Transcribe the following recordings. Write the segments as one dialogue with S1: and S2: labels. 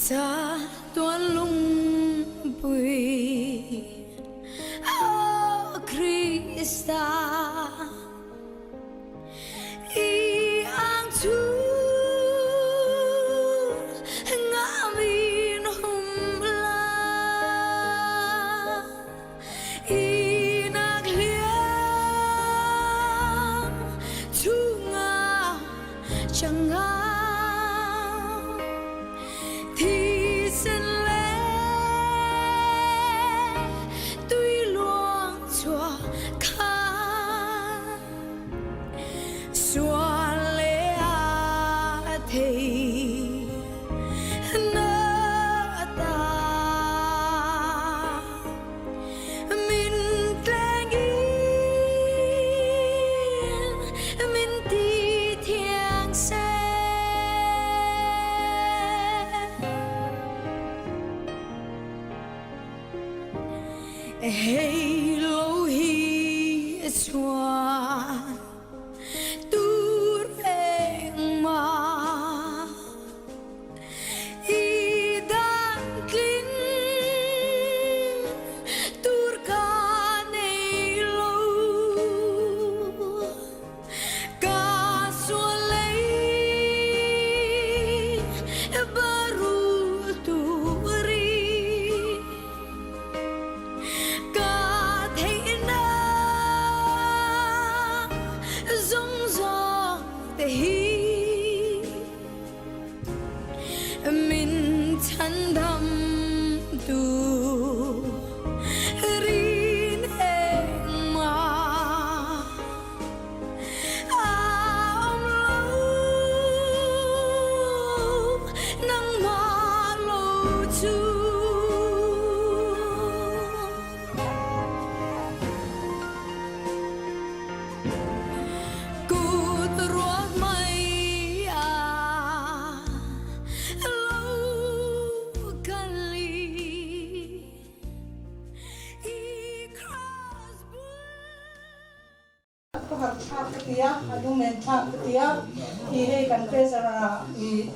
S1: ta tuan lung pui o Krista i ang tu ngamin humla i nagliang tunga changa hey lo hi swan tur eng ma i dan kin tur ka nei lo ka so lei baru turi min thân đâm tu rin hẹn mà ông lâu nắng mà lâu chu
S2: Tiap, adung mentak tiap, ini kan pesara i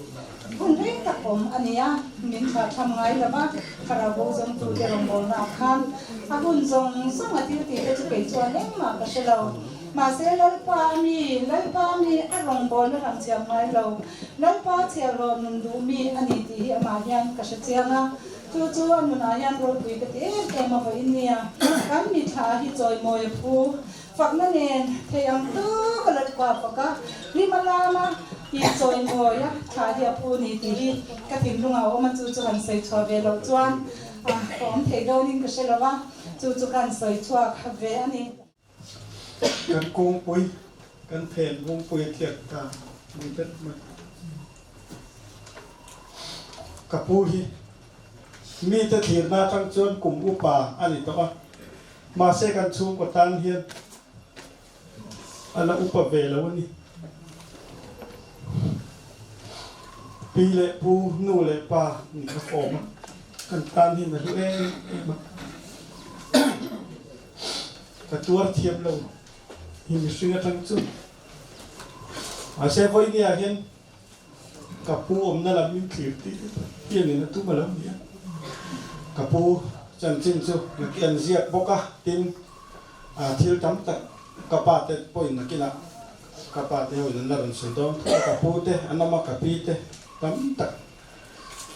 S2: punring takom ania minta thamngai lama karabu zong tu derong bol na khan akun zong samati ti te chukai chuan ma ka selo ma se lalpa mi arong bol na ram chiang ngai lo lalpa chiang ro nun du mi ani ti ama hian ka sha chianga chu amun ayan ro pui ka te ma ho inia kan mi tha hi choi moi pu fakna nen theyang tu kalat kwa paka limalama hi choi moya tha dia pu ni ti ka tim lunga o ma chu kan sei chwa ve lo chuan kom thei do nin ka selawa chu kan sei chwa kha ve ani
S3: kan kong pui kan phen wong pui thiat ta ni bet ma ka pu hi mi ta thir na tang chuan kum upa ani to ma se kan chung ko tan hian ana upa ve lo ni pi le pu nu le pa ni ka form kan tan hin na e ma ka tuar thiam lo hi mi singa tang chu a se voi ni a hian ka pu om na la min thir ti hian ni na tu ma lam ni ka pu chan chin chu na kian ziak boka tin thil tam tak kapate point na kina kapate ho na ran sun dom kapute anama kapite tam tak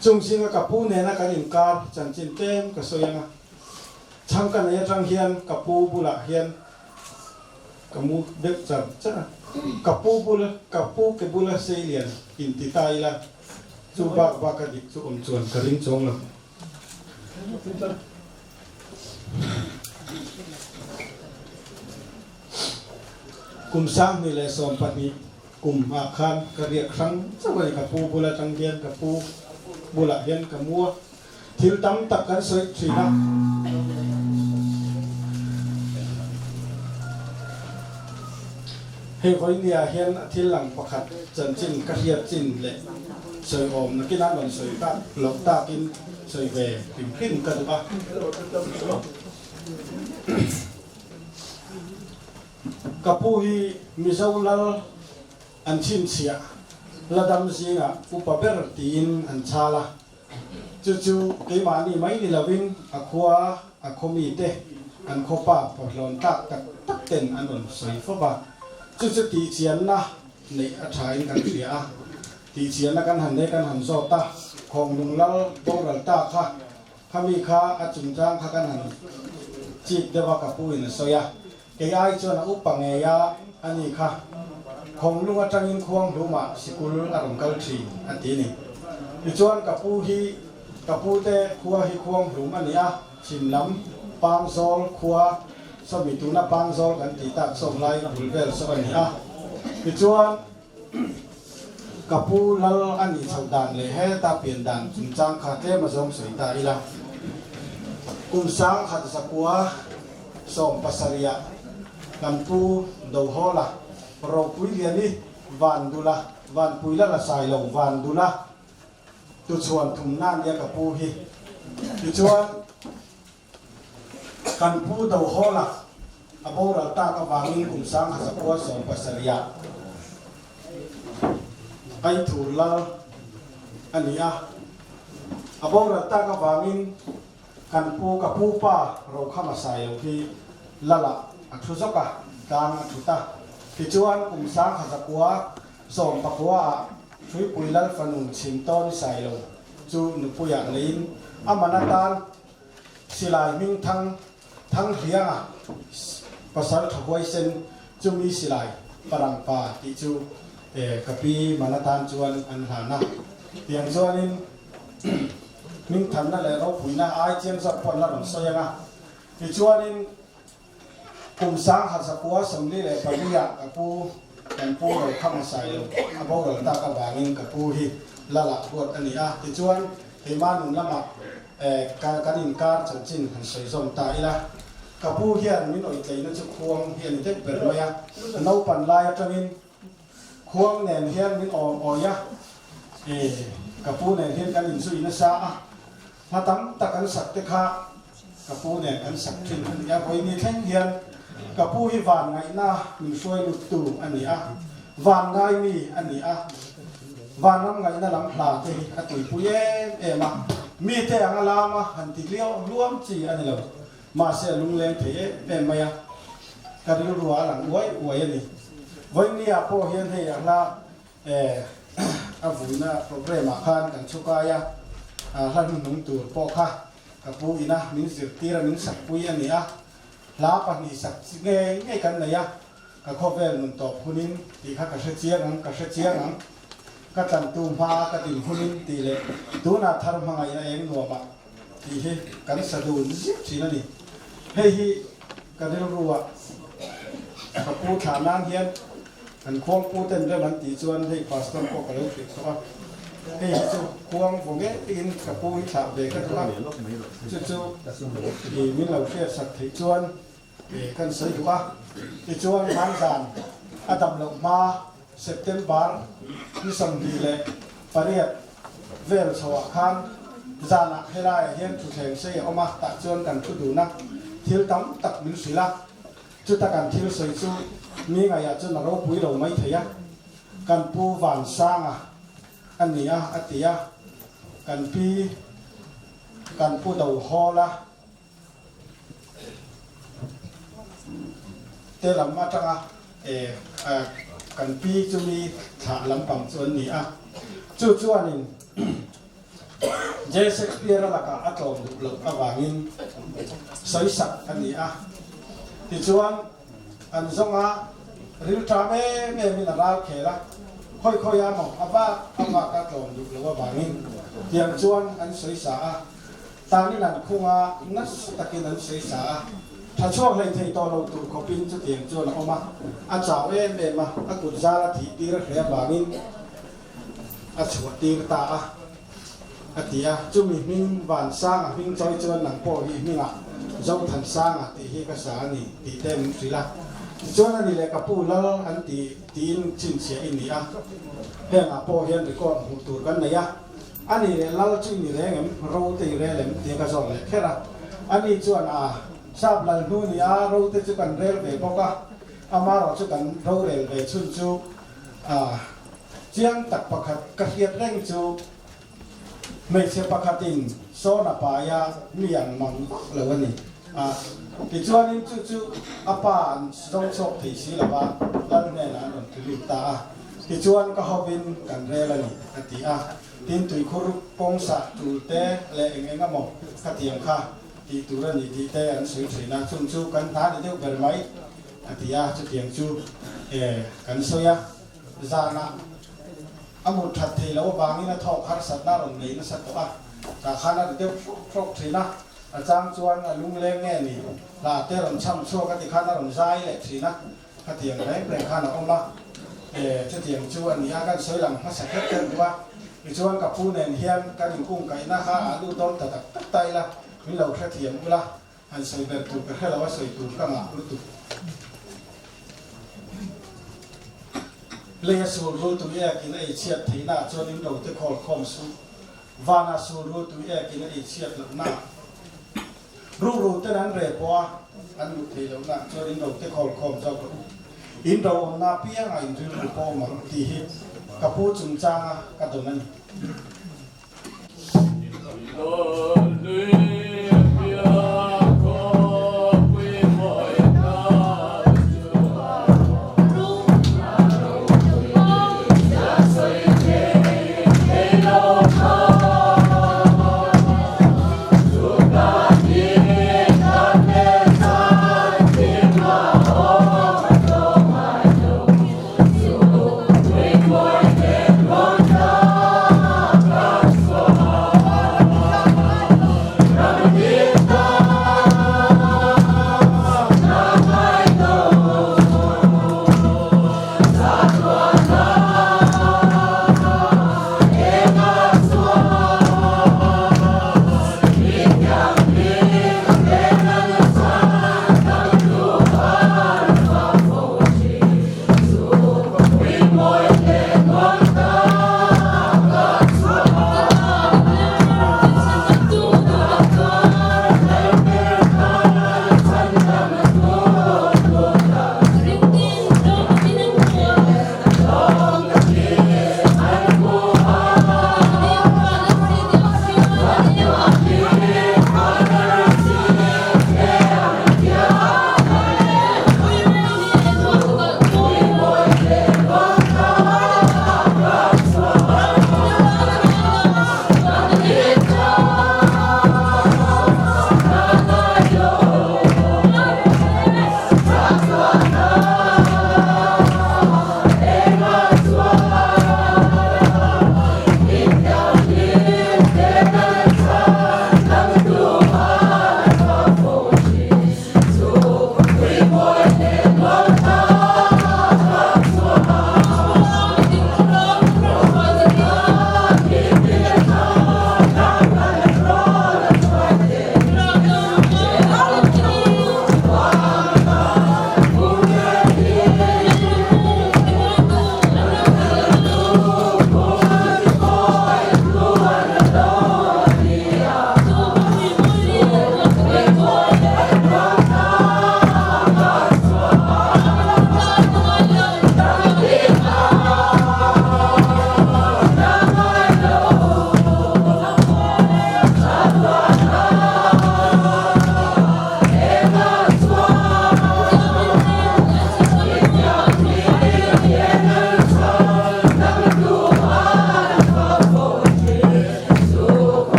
S3: chung singa kapu ne na kanin kar chan chin tem ka soyanga changka ne tang hian kapu bula hian kamu dek char cha kapu ke bula seilian inti taila chu ba ka dik chu chuan karing chong la kum sang ni le som pani kum akhan kariak sang sabai kapu bula tanggian kapu bula hian kamua thil tam tak kan soi thina he voi nia hian thil lang pakhat chan chin ka hiat chin le soi om na kina lon soi ka lok ta kin soi ve kim kin ka ba kapuhi mizaulal an chin sia ladam zinga upaber tin an chala จู่ๆcái màนี่ไม่นี่ละวินอะคัวอะคมีเตอันโคป้าพอลอนตักตักเต็นอันนนสวยฟ้าบ่จู่ๆตีเชียนนะในอัฐายกันเสียตีเชียนนะกันหันได้กันหันโซตาของลุงเล่าบงรัลตาค่ะข้ามีข้าอาจุนจางข้ากันหันจีบเดวกับปุยนะโซยาเกยไอจวนอุปังเงียอันนี้ค่ะของลุงอาจารย์ควงรู้มาสกุลอารมณ์กัลทรีอันที่นี่อีจวนกับปุฮีกับปุเตขัวฮีควงรู้อันนี้ชิมลำปังโซลขัวสมิตุนาปังโซลกันตีตักส่งไล่บุลเวลสอันนี้อีจวนกับปูลลอันนี้ชาวด่านเลยให้ตาเปลี่ยนด่านจุนจางขาเทมาส่งสวยตาอีละกุมสังขัดสกัวส่งปัสริยะกันปูดาวฮอละเราปุยเรียนี่วันดูละวันปุยละสายลงวันดูละตุชวนทุ่มน้ำเรียกับปูฮีตุชวนกันปูดาวฮอละอโบราตากวางินกุมสังขัดสกัวส่งปัสริยะไอถูลาอันนี้อโบราตากวางินกันปูกับปูป้าเราเข้ามาใส่ลงที่ละละอักษรสกัดกลางอักษรตาที่ชวนกุมสังขัดสกัวส่งปะกัวช่วยปุยลัลฟันุนชิมต้นใส่ลงจูนุปุยอันลินอามานาตานสิลายมิ่งทั้งเฮียงภาษาถวยเซนจูมีสิลายปรังปาที่จูกับปีมานาตานจวนอันหานะเตียงจวนนินมิ่งทันนั่นแหละเราปุยน่าอายเจียงสับปนละหนุ่มสวยงาที่จวนนินกุมสังขัดสกัวสมดีเลยปริยากับปูกันปูเราเข้ามาใส่ลงอาโบเราตากระบางินกับปูฮีละละบวชอันนี้ที่จวนที่มาหนุนละมาการอินการจัดจินหันใส่ส้มตาอีละกับปูเฮียนมิหน่อยใจนั่นจะควงเฮียนเด็กเป็นเลยน้าปั่นลายจะมินควงแหนเฮียนมิอ่อยกับปูแหนเฮียนกันอินสุยนัสามาตั้งตักกันสักเตค่ะกับปูแหนกันสักทิ้งยาคอยมีแท่งเฮียนกับผู้ที่วานไงนะมีช่วยลุตูอันนี้วานไงมีอันนี้วานน้ำไงนะหลังพลาดที่ตุยผู้เย่มามีแต่อังลามาหันติเลี้ยวรวมจีอันนี้เรามาเสียลุงเลี้ยงเถะมายการรู้รัวหลังไว้นี่วันนี้พอเห็นให้อังลาอาวุธนะโปรแกรมอาคารกันชุกายท่านนุ่งตัวพ่อค่ะกับผู้อีนะมินสิตีระมินสักผู้อันนี้ลาปนิสักง่ายกันเลยก็ข้อเวรมันตอบคนนี้ตีข้ากระเชียงก็จันตูมาก็ตีคนนี้ตีเลยดูน่าทำยังไงเองหนัวมาตีให้กันสะดุดสินั่นนี่เฮ้ยกันได้รู้ว่ากับผู้ฐานะเฮียนกันควงผู้เต็มเรื่องตีชวนให้พาสต้นก็กระลุกติดว่าเฮ้ยจู่ควงผมก็อินกับผู้ที่ฉาบเด็กก็ว่าจู่ที่มีเราเชื่อสักที่ชวนกันสวยกว่าที่ชวนมันสานอาดัมลงมาเซปเทมเบอร์ที่สมดีเลยปริยัติเวลสวะคันจานะให้ได้เห็นทุกแห่งเสียออกมาตัดชวนกันทุดูนะทิลตั้มตักมิลสิละจุดตะกันทิลสวยจู่มีไงอยากจะนรกปุยเราไม่เทียกันปูหวานสร้างอันนี้อัติยกันปีกันปูดาวฮอละเตลำมาจังกันปีจะมีถาลำปังส่วนนี้จู่ๆนี่เจสเปียร์ละก็อัตโตมหลบวางินสวยสักอันนี้ที่ชวนอันสงริลทราเมมีนาราเขละค่อยๆมองอาบ้าก็ตรงอยู่หรือว่าบางนิดเตียงชวนอันสวยสาตามนี้นั่นคงนัสตะกินันสวยสาถ้าช่วงเลยที่ตอนเราตูขบินจะเตียงชวนออกมาอาจารย์มาอากุศลที่ตีระเบียบบางนิดอาชวตีกตาอาทิยาจุมีมิ่งหวานสร้างมิ่งจอยชวนหนังโป้หิมิ่งเจ้าทันสร้างที่ฮิกษานี่ตีเต็มสิละจวนนี่แหละกับผู้เล่าอันตีนชินเสียอินนี่เฮียงพ่อเฮียนไปก่อนหูตูกันเนี่ยอันนี้เล่าชินนี่แหละเราตีเรื่องเตียงกระสอบเลยแค่ละอันนี้จวนทราบหลังนู่นนี่เราตีจุกันเรื่องไปบอกว่ามาเราจุกันเราเรื่องไปชุนจูเจียงตักประคัดกระเทียมเร่งจู
S4: ไม่เสียปกติโซนปายามีอย่างมังเลยวนี่กิจวัตรนี้จู่ๆอาปานส่งศพที่ศิลปะแล้วเนี่ยนะนนทลิตากิจวัตรก็ฮอบินกันเรลนี่กติทินตุยคุรุปงสัตตูเตและเองก็มองกติยังค่ะที่ตุรนิติเตอันสุยๆนะจู่ๆกันท่าเดียวกันไหมกติจุดยังจู่กันสวยจานะอามุทัดทีแล้วบางนี่นะทอกขัดสัตว์น่ารมณ์นะสัตว์ตัวจากขณะเดียวฟกทีนะอาจารย์ชวนลุงเล้งแง่นี่ลาเตอร์ช่ำชั่วกติขณะรมใจเลยทีนะกติยังแรงแรงขณะองละจะเถียงชวนนี่กันสวยหลังมาสักเกินว่าชวนกับผู้เนียนเฮียนกันกุ้งไก่นะคะดูต้นแต่ตักไตละมีเราแค่เถียงกูละอันสวยแบบถูกแค่เราว่าสวยถูกก็งารู้ถูกเลี้ยสูรู้ตัวเองกินไอเชียดทีน่าจนนิ้วเราจะคอคอมสูวานาสูรู้ตัวเองกินไอเชียดหลังหน้ารู้แต่นั้นเรียกว่าอันมุทีหลังหน้าจนนิ้วเราจะคอคอมเจ้าก็อินเราหน้าเปี้ยงไอ้ที่รู้พอมันตีหิกับผู้จุนจางกับตัวนั้น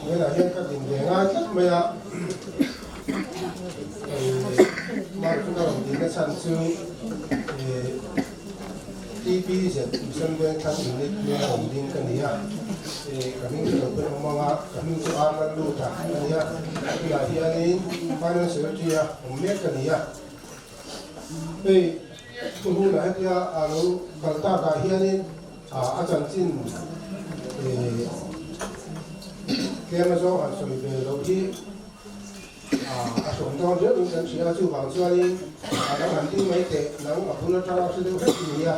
S5: nghĩa là hiện các tình về ngay tất bây giờ mà chúng ta làm gì cái sản xuất TV sẽ sản xuất các hình thức như là ổn định cái này kami juga berumah kami soal lalu tak ya ya ini mana sahaja umumnya kan ya tunggu lah dia lalu kalau tak ini akan jin kia mà do hàng sủi về đầu tiên sủi to rất là chỉ là chú bảo cho đi nó làm tí mấy tệ nó ở khu nó cho sẽ được hết gì à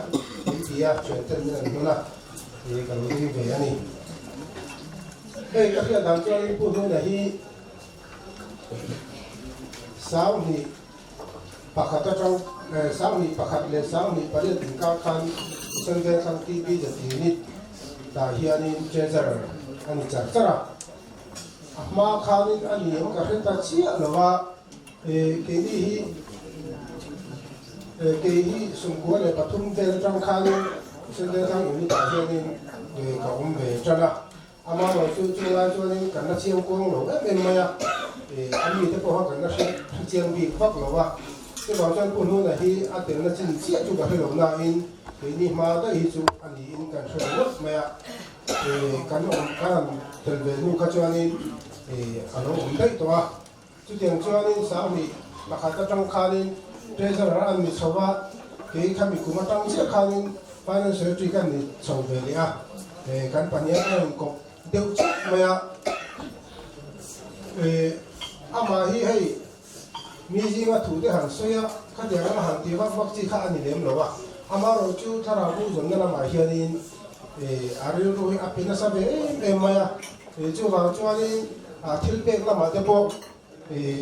S5: gì à chuyển thân là như là thì cần đi về anh đi đây các cái làm cho đi phụ nữ là hi sáu thì bạc hạt trong sáu thì bạc hạt lên sáu thì bây giờ tỉnh cao khăn sân về khăn TV giờ thì nít là hi anh chơi giờ anh chặt chặt mà khanin anh em các cái ta chia làว่าcái gì cái gì xung quanh này bắt thùng về trong khanin sân về khăn những cái gì nên về cả ông về cho là ama rồi cho nên cái nó chiêm quang lỗ bên mày anh nhìn thấy có cái nó chiêm bị phát lỗ à cái bảo chân phụ nữ này thì anh tưởng là chính chia cho cả cái lỗ nào in cái gì mà đây chú anh in cái số lỗ mày cái nó từ về nu cái cho nên anh ông đấy thôi chú tiếng cho nên sao thì bà khai ta trong khai nên bây giờ là anh mình sau đó cái khai mình cũng trong chiếc khai nên phải nên sửa chữa cái này sau về đi à cái bản nhớ em cũng đều chắc mà ama hi hay mi gì mà thủ để hàng xoay á cái điều mà hàng tiêu vắt chỉ khai anh điểm rồi à ama rồi chú thà là bu giống như là mà hiện in ari rồi áp nó sao về em mà chú vào cho nên thiếu bếp là mà để bộ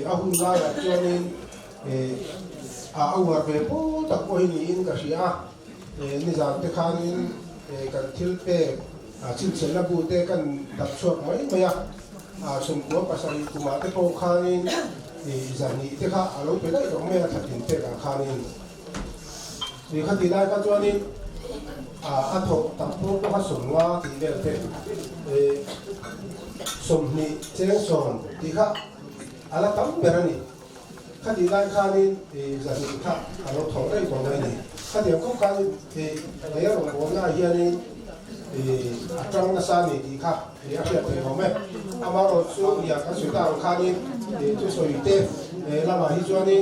S5: ahun la ya cho nên awar về bộ tập coi nhìn cái gì à ni rằng cái khăn cái thiếu bếp chim sẻ là bu để cái tập chuột mấy mà sum của pasal itu mà để bộ khăn nhìn rằng ni để khá alo về đây rồi mấy thật tin để cái khăn nhìn vì khăn thì lại cái cho nên anh thuộc tập bộ có phát sum qua thì về thế sum ni chén son thì khác ala tam berani khadi lai khani za ni kha alo thong dai ko ngai ni khadi ko khani le ro ko na ya ni atang na sa ni di kha ni a phe ko me amaro su ya ka su ta khani tu so ite la ma hi cho ni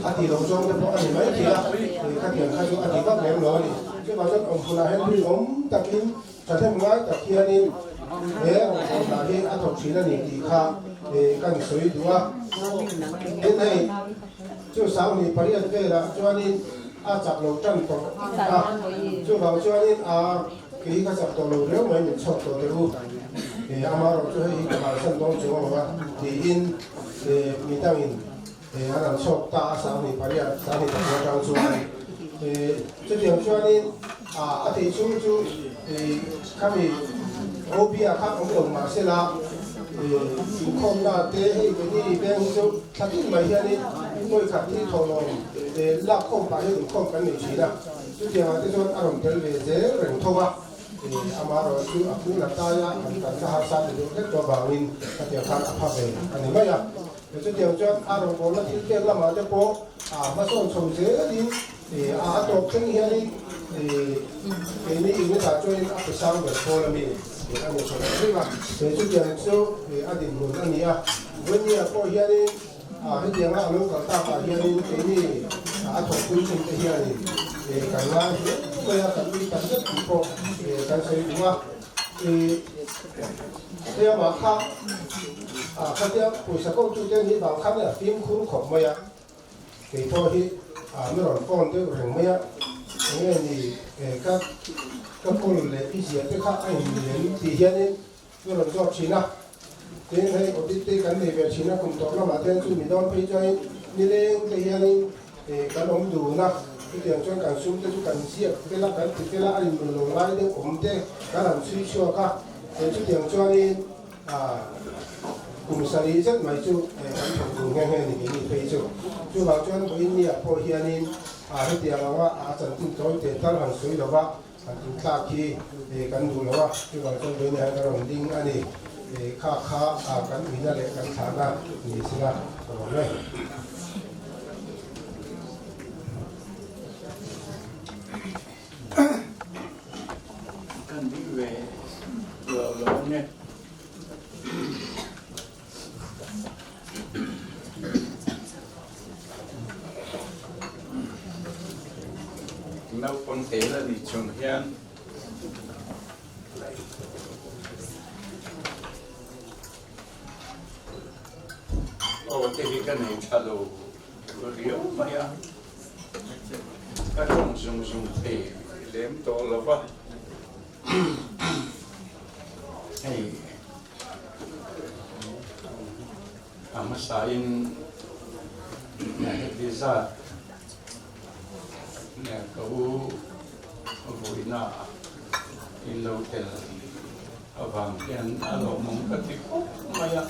S5: khadi lo jong de ko ani mai ti a khadi kha su ani ba me lo ni ke ba jong ông phula hen ni om takin ta them ngai ta kia ni là cái anh học sinh là những gì khác cần suy đoán đến đây chú sáu thì phải đi về là cho nên chặt lầu chân tổ chú vào cho nên cái chặt tổ lầu nếu mà mình chọn tổ đều thì mà rồi cho hay cái sân đông chú mà thì in mình đang in thì anh làm chọn ta sáu thì phải đi sáu thì phải trang chú thì cho điểm cho nên thì chú thì các mình obia khác ông đồng mà sẽ là không là thế hay cái gì bên chỗ thật sự mà hiện nay tôi khát thì thầu lòng để là không phải những không cái mình chỉ là chút tiền mà cái chỗ anh đồng về dễ rèn thâu á thì ama rồi chú cũng là ta ya anh cần cái hạt sản để được cho vào in cái tiền khác áp về anh ấy mấy à chút tiền cho anh đồng có là thiết kế là mà để có mà son trồng dễ đi tổ chức hiện nay cái này người ta cho nên áp sang về phố là mình anh một số cái mà để cho tiền số anh định muốn anh nhá với như có hiện nay cái tiền là nó còn ta phải hiện nay cái này tổ chức cái hiện nay cái là bây giờ cần đi cần rất nhiều cần xây đúng không thế mà khác khác theo buổi sáng công ty này bằng khác là phim khuôn khổ mày cái thôi thì nó còn con tới rồi mày nghe thì các con lệ cái gì cái khác anh thì hiện nay nó còn do China à thế này có tí cái này về China cũng tốt lắm mà thế chúng mình đón phải cho như thế cái hiện nay cái ông đủ na cái tiền cho càng sung tới càng giết cái là anh mình lồng lại đấy cũng thế cái làm suy cho cả để chút tiền cho nên cùng xử lý rất mấy chú cùng nghe nghe thì cái gì chú chú bảo cho anh với nhiều phô hiện nên cái tiền là chẳng tin tối tiền tăng hàng suy đó anh tin ta khi để cần đủ là chú bảo cho với nhà cái đồng đinh anh ấy để khá cần mình là để cần thả ra thì sẽ là rồi
S6: cần đi về vừa lớn nhé nấu con thế là đi trồng hiên thì cái này cha đồ riêu mà ya các ông dùng thì lém to là vậy hey ama sain này đi ra nè cậu vui na in lâu tel vàng đen alo mong cái gì cũng mà ya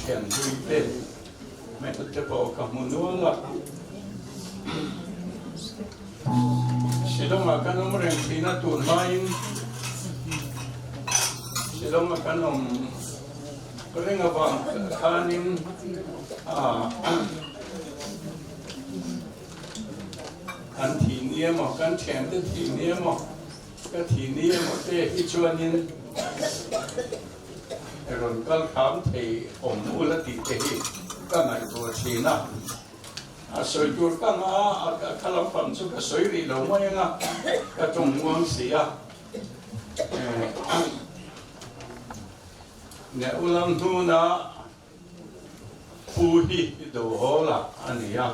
S6: chuyện vui tên mẹ có thể bảo cả một nỗi là silong akan nomor yang pina tunmain silong akan kering apa kanin kan tinia mo kan chen de tinia mo ka tinia mo te hichuanin rồi các khám thì ổn mua là tịt cái gì các này của China sợi chuột các các làm phẩm số cái sợi gì đâu mà nha các trồng muông xí nè ulam thu na phu hi đồ hồ là anh ấy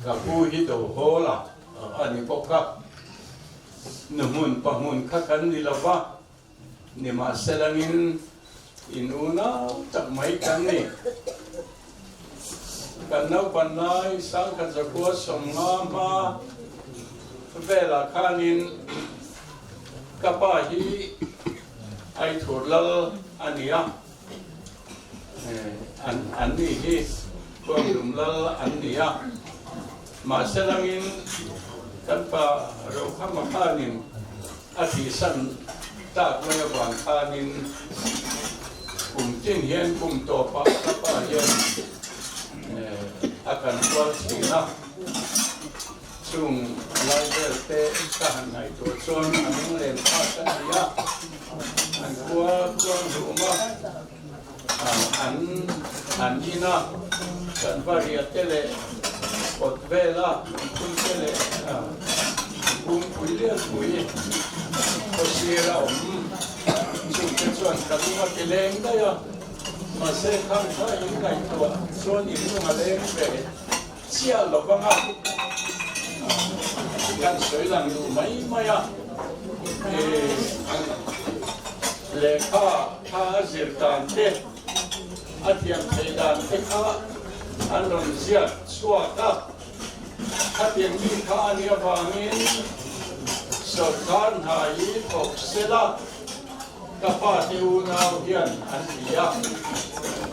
S6: các phu hi đồ hồ là anh ấy có các nhuận pamun các anh đi làm ba ni masalangin inuna tak mai kani kanau panai sang kajakua somngama vela kanin kapahi ai thurlal ania ani hi bomlal ania masalangin kanpa rokhama kanin atisan tak may bang kanin tin hian to pa hian akan kual sina chung lai te kahan nai to chon ang len pa kan ya an kual ruma an ina kan varia tele otvela kun tele kuile Osira chung chuan kalima keleng da ya ma se khang tha in kai to chuan in ma leng ve chia lo banga kan soi lang du mai maya le kha zirtan te atiam theidan te kha anon zia chua ka atiam mi kha ania wangin सरकार हाई ऑक्सेला कपाटी उनाव हियन अंतिया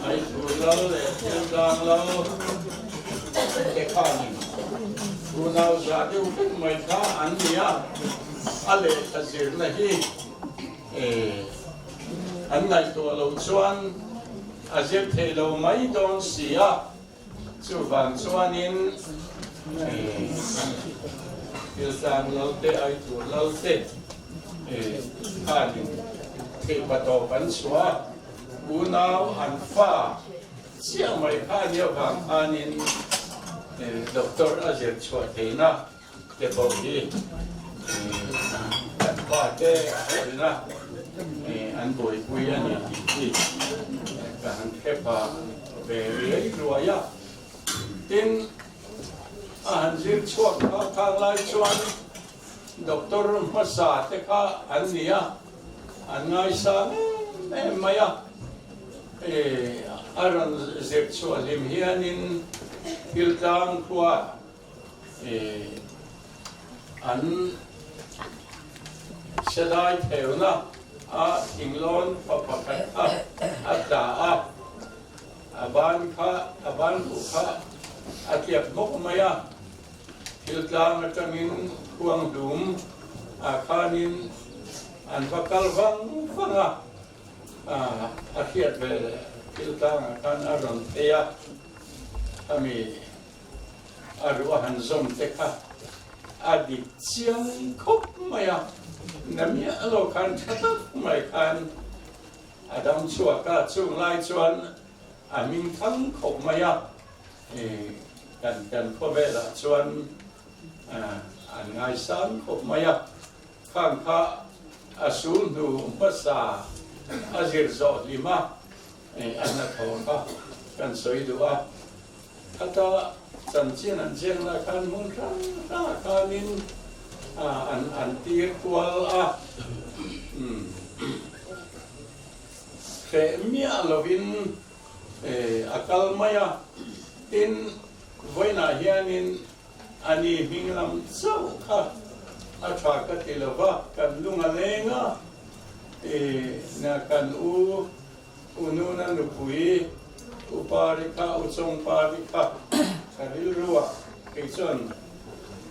S6: आई तुलल लेंगांगल एकानी उनाव जाते उठे मैथा अंतिया अले तजिर नहीं अन्नाई तो लौचवान अजेब थे लो मई दोन सिया चुबान चुवानिन il sang lâu te ai tu lâu te khan thì bắt đầu bắn xóa u nào ăn pha chiang mai khan nhiều vàng khan in doctor azir chua thế na te bảo đi ăn pha te na ăn bồi quy anh đi cả hàng thép về lấy rồi ya tin anh zir chua khang lai chuan doctor masa te kha an nia an ngai sa em maya aran zir chua lim hianin kiltang khua an sedai theuna a inglon papakat a da aban bu kha atiap mok maya kiltang atangin kuang dum akhanin an bakal vanga akhiat ve kiltang akan aron teya kami arwa hanzom teka adi chiang khop maya namia alo kan thatak mai kan adam chua ka chung lai chuan amin thang khop maya kan ko ve la chuan an ngai san khop maya khang kha asul nu pasa azir zo lima anna thonga kan soi duwa kata chanchian an jeng la kan mun ra kanin an tir kwal ke mia lovin akal maya tin voina hianin ani hinglam chau kha atha ka tilova kan lunga lenga na kan ununa nupui uparika uchong parika karil ruwa kaichon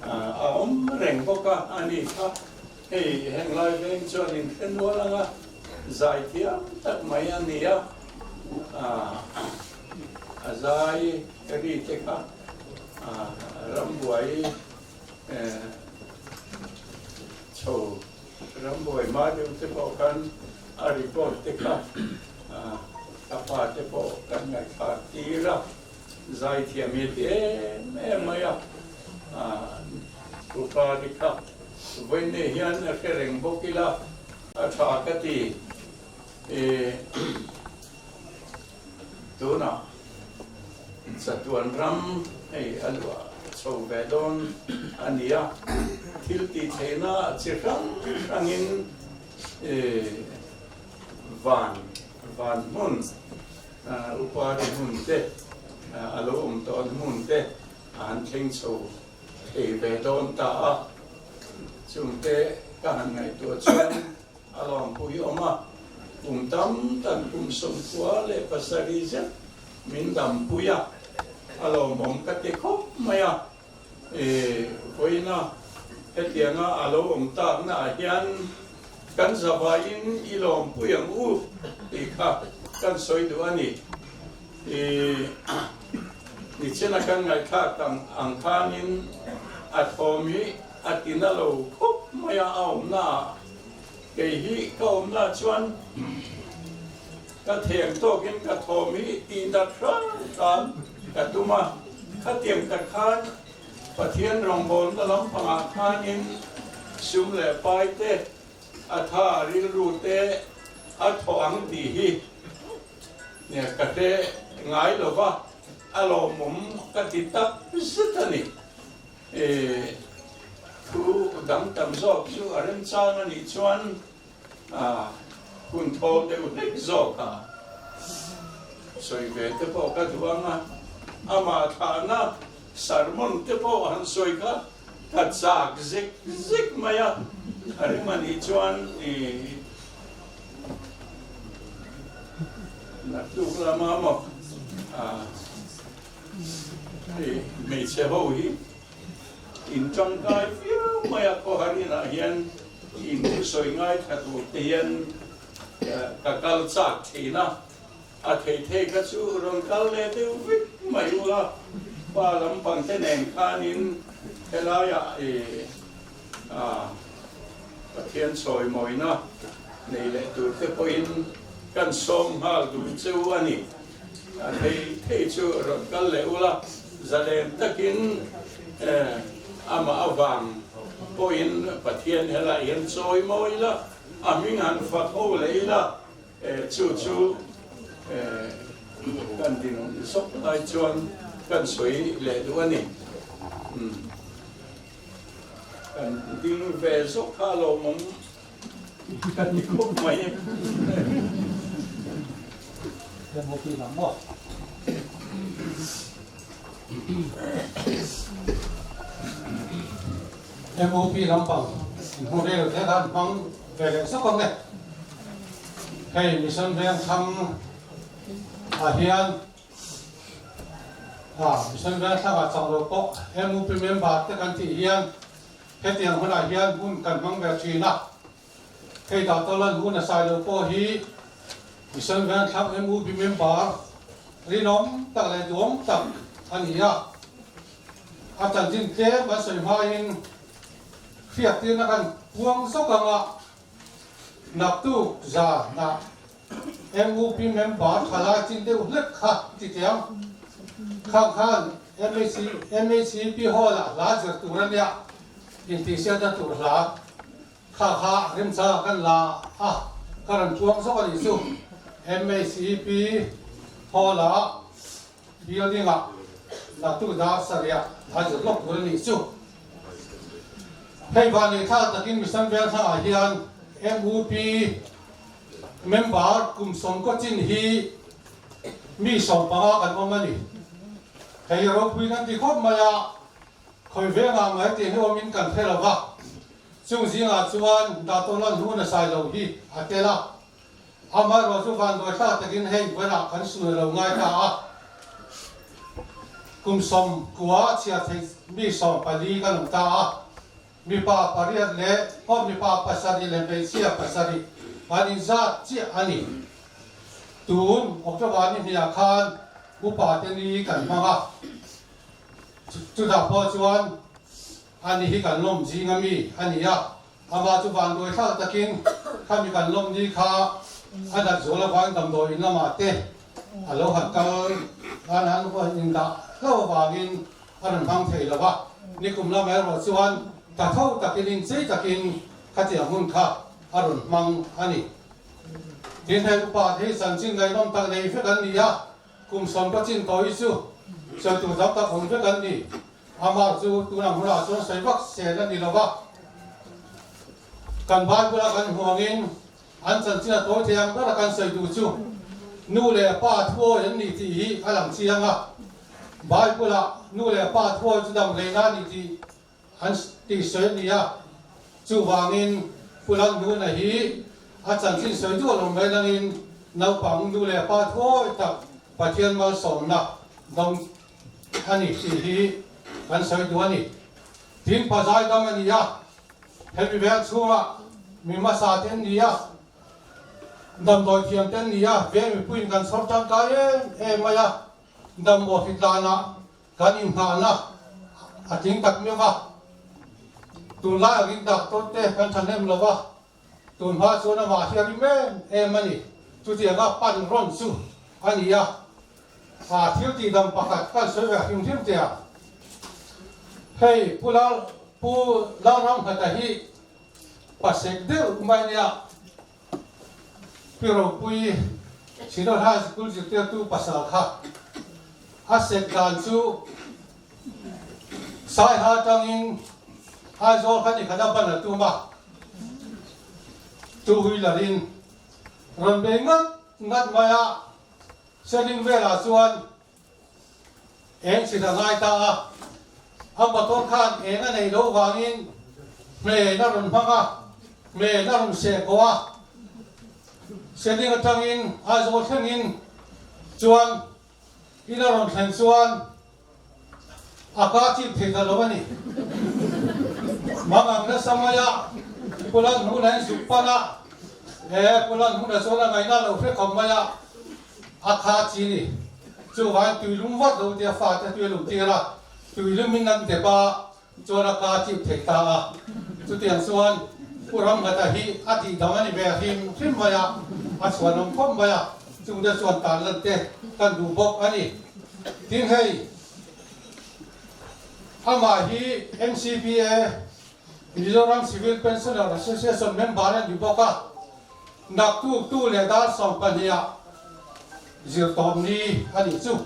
S6: aom reng boka ani kha hei heng lai veng chon in khenwa langa zai thia tak mai ania azai kari te kha rambuai cho rambuai ma de te po kan ari po te kha apa te po kan ngai kha tira zai thia me te me maya upadika venne hian a khereng bokila a tha ka ti tuna satuan ram alwa so vedon ania tilti thena chirang rangin van mun upari mun te alo ton mun te an thing so vedon ta chung te kan ngai to chuan along pui oma tam tan som kwa le pasari ja min dam puya alo mom ka te khop maya voina hetianga alo ta na hian kan zabain ilom puyang u kha kan soi du ani ni chena kan ngai kha tang angkhanin athomi atinalo khop maya aum na ke hi kaum na chuan ka theng to kin ka thomi tin da tran ka tuma ka tiam ka khan pathian rong bon da lam panga khanin sum le pai te atha ril ru te athoang ti hi ne ka te ngai lo ba alo mum ka ti tak sitani ku dang tam zo chu aren chang ani chuan kun tho te u nek zo ka soi ve te po ka duanga ama thana sarmon te po han soi ka ta chak zik maya ari mani chuan na tu la ma mo me che ho hi in trong kai phiêu maya ko hari na hian in soi ngai thatu te hian ka kal chak thina a thei thei ka chu ron kal le te vik mai ula ba lắm bằng thế này khanin thế là ya thiên soi mồi nó này lại tụi cái point căn sôm ha tụi chú anh ấy thấy chú rồi cái lẽ là giờ lên tất nhiên ama vàng point bát thiên hay là thiên soi mồi là mình ăn phát ô lấy là chú cần tin sốc ai chọn cần suy lệ đua này cần tin về sốc khá lâu mong cần đi cốc mấy
S7: Yang mau pilih nama. Yang mau pilih lampang. Model thế kan mang về số con này. Hey, mission về thăm hiền. Mission về thăm ở trong đầu bọc. Em muốn pilih member thế kan thị hiền. Hết tiền hôm nay hiền muốn cần mang về truy nè. Hey, đào tạo lên muốn là sai đầu bọc hi. Mission về thăm em muốn pilih member. Rinom tak le duom tak ania. Acan jin ke ba soi main fiat tin akan buang sokanga nak tu za na MUP member thala chin de ulek kha ti tiang khang khan MAC pi hola la jer tu ran ya in ti sia da tu la kha rim sa kan la karan chuang sok ani su MAC pi hola building nak tu da saria ha jer lok tu ni su Hei vani tha takin mission vel tha hian MUP member kum som ko chin hi mi som panga kan omani hei ro pui kan ti khop maya khoi ve nga mai ti ho min kan phela wa chung zinga chuan da to lan hu na sai lo hi atela ama ro chu van do tha takin hei vana kan su lo ngai ta kum som kuwa chia thei mi som pali kan ta mi pa pariat le mi pa pasari le be sia pasari ani za chi ani tun okta ni hia khan upa te ni kan manga chu da po chuan ani hi kan lom ji ngami ani ya ama chu van doi tha takin khami kan lom ni kha ana zola wang dam doi na ma te alo hat kal an ko in da lo wangin an hang thei la wa ni kum la mai ro chuan ta thau takin sei takin khatia hun kha arun mang ani tin hai pa thei san chin ngai nom tak nei fe kan ni ya kum som pa chin toi su so tu zap ta khong fe kan ni ama chu tu na hura chu sai vak se la ni lawa kan ban pula kan huangin an chan chin to thiang ta kan sai tu chu nu le pa thuo yan ni ti hi alang chianga bai pula nu le pa thuo chu dam le na ni ti an ti soi ni ya chu wangin pulang nu na hi a chan chin soi du long mai langin nau pang nu le pa thuo tak pathian mal som na dong ani ti hi kan soi du ani tin pa zai dam ani ya happy bel chunga mi ma sa ten ni ya dam doi thiam ten ni ya ve mi puin kan sor tang ka e ma ya dam bo hi dana kan im ha na a ting tak me wa tu la rin dak to te kan than hem lo wa tu ma so na ma hiari me e mani tu ti ga pan ron su ani ya thiu ti dam pakat kan so wa him thim te a hei pu la ram ha ta hi pasek de mai ya pero pui sino ha school ji te tu pasal kha asek dan chu sai ha tangin hai zo khani khada ban tu ma tu hui la rin ron be ngat maya selling vela chuan eng si da ngai ta am ba ton khan eng nei lo wangin me na ron manga me na ron se ko a selling atangin hai zo thangin chuan ina ron thang chuan akachi thega lo ani mamang na samaya pulang hu nai supana pulang hu na sona ngai na lo fe khomaya akha chi ni chu van tui lung wat lo tia fa ta tui lung tia la tui lum min nan te ba chu na ka chip thek ta chu tiang suan puram gata hi ati damani be him him baya a chuan khom baya chu da chuan tan lan te kan du bok ani tin hei ama hi MCPA Mizoram Civil Pensioner Association member ni boka nak tu le da som pania zir tom ni ani chu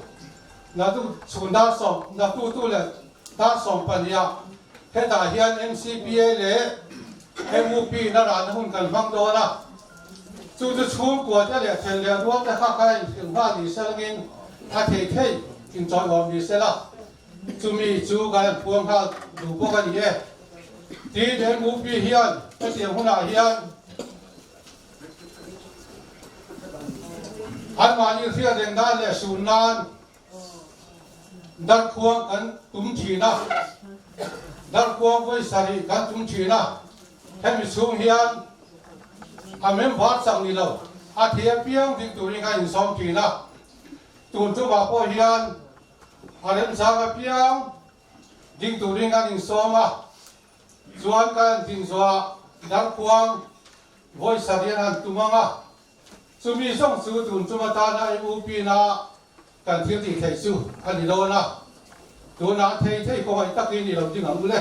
S7: na tu chunda som na tu le da som pania heta hian MCPA le MUP na ran hun kan bang do na chu chu ko ta le thel le ruam ta kha kai thing ba ni salngin a thei thei kin choi om ni sela chu mi chu kan puang ha du boka ni e ti den MUP hian ta tiang huna hian anh mà như thế đến đây là sùn nan đặt khuang ăn tung chỉ na đặt khuang với sari ăn tung chỉ na hem bị xuống hiền anh em phát sang đi lâu anh thiệp biếng thì tụi anh in xong chỉ na tụi chúng bảo po hiền anh em sang biếng thì tụi anh in xong à chuan cái tin xóa đặt khuang với sari ăn tung à Sumi song su tun cuma tanah MUP na kan tiati thei su ani lo na tu na thei ko ai tak ni lo ding ang le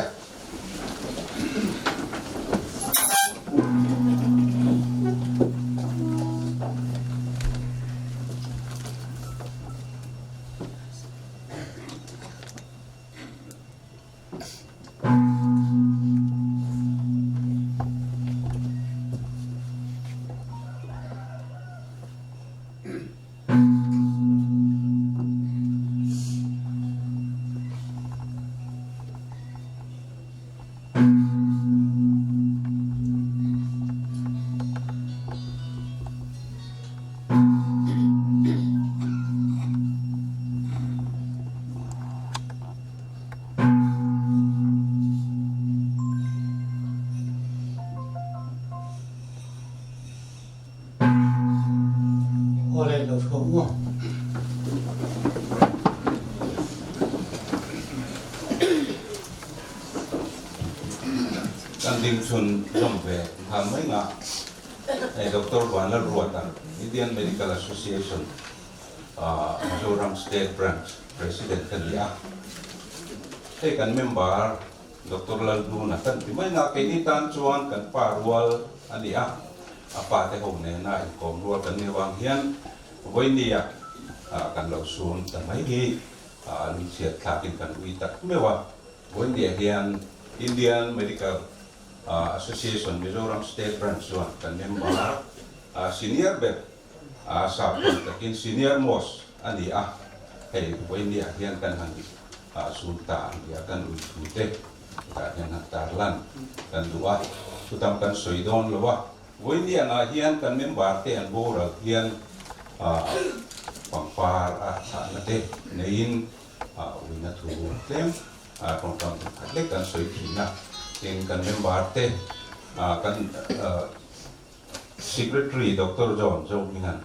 S7: oleh lo semua
S6: kan ding chun jom ve ham mai nga ai doctor Wanal Ruatan Indian Medical Association Mizoram State Branch President kan dia kan member Dr. Laldu na kan di mai nga kainitan chuan kan parwal ania apa te ho ne na kom ruwa kan ni wang hian voi nia kan lo sun kan mai hi ni siat thakin kan ui tak mewa voi nia hian Indian Medical Association Mizoram State Branch chuan kan member senior bet sapon takin senior most ania hei voi nia hian kan han sulta dia kan ui te kan tarlan kan dua sutam kan soidon lowa với niệm là hiền cần miếng bát tiền vô rồi hiền khoảng pha sản là thế nên uy na thu thêm còn còn lấy cần soi khí na tiền cần miếng bát thế cần secretary Dr. John Joe Mingan